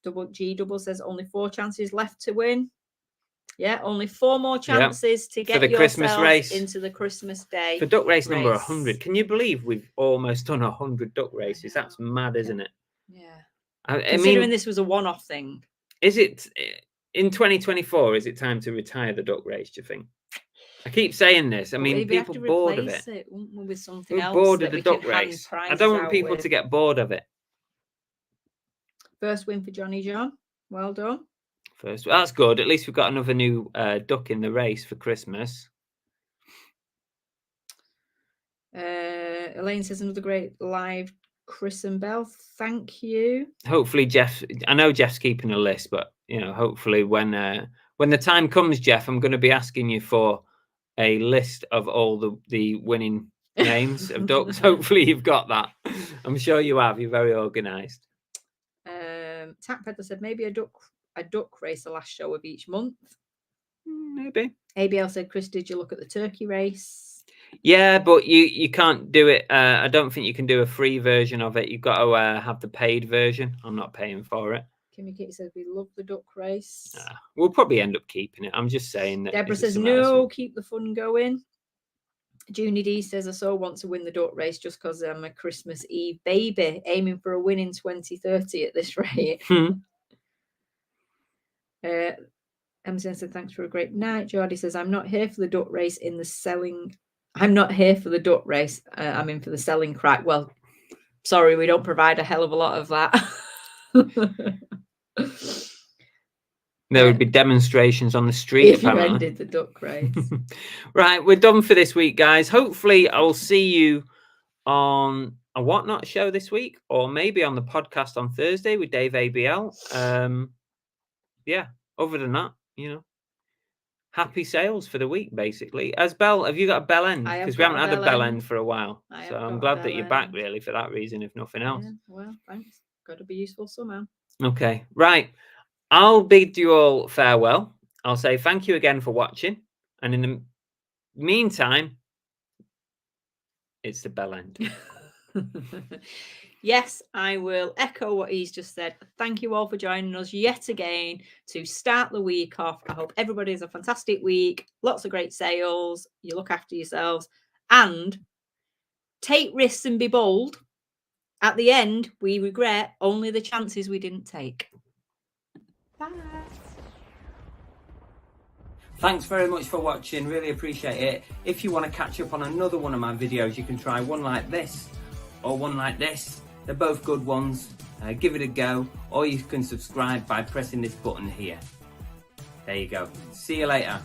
Double G double says only 4 chances left to win. Yeah, only 4 more chances to get the Christmas yourself race. into the Christmas Day. For duck race number race. 100, can you believe we've almost done 100 duck races? That's mad, isn't it? Yeah. I Considering mean, this was a one-off thing. is it in 2024? Is it time to retire the duck race? Do you think? I keep saying this. I mean, Maybe have people to bored of it. replace it, wouldn't we, with something We're else bored that of the we duck can hand race. I prizes don't want out people with. to get bored of it. First win for Johnny John. Well done. First, well, that's good. At least we've got another new duck in the race for Christmas. Elaine says another great live, Chris and Bell. Thank you. Hopefully, Jeff. I know Jeff's keeping a list, but you know, hopefully, when the time comes, Jeff, I'm going to be asking you for a list of all the winning names of ducks. Hopefully, you've got that. I'm sure you have. You're very organised. Tap Peddler said maybe a duck race the last show of each month. Maybe. ABL said, Chris, did you look at the turkey race? Yeah, but you can't do it. I don't think you can do a free version of it. You've got to have the paid version. I'm not paying for it. Kimmy Kitty says we love the duck race. We'll probably end up keeping it. I'm just saying that. Deborah is it says something else? no, keep the fun going. Junie D says I so want to win the duck race just because I'm a Christmas Eve baby, aiming for a win in 2030 at this rate. Emerson said thanks for a great night. Jordy says I'm not here for the duck race in the selling. I'm not here for the duck race. I'm in for the selling crack. Well, sorry, we don't provide a hell of a lot of that. There would be demonstrations on the street. If you apparently. ended the duck race. Right, we're done for this week, guys. Hopefully, I'll see you on a Whatnot show this week, or maybe on the podcast on Thursday with Dave ABL. yeah, other than that, you know, happy sales for the week, basically. As Belle, have you got a bell end? I have Because we got haven't a had a bell bell end. end for a while. I So have I'm got a glad that bell you're back, end. really, for that reason, if nothing else. Yeah, well, thanks. Got to be useful somehow. Okay, right. I'll bid you all farewell. I'll say thank you again for watching. And in the meantime, it's the bell end. Yes, I will echo what he's just said. Thank you all for joining us yet again to start the week off. I hope everybody has a fantastic week, lots of great sales, you look after yourselves, and take risks and be bold. At the end, we regret only the chances we didn't take. Bye. Thanks very much for watching, really appreciate it. If you want to catch up on another one of my videos, you can try one like this or one like this. They're both good ones. Give it a go, or you can subscribe by pressing this button here. There you go. See you later.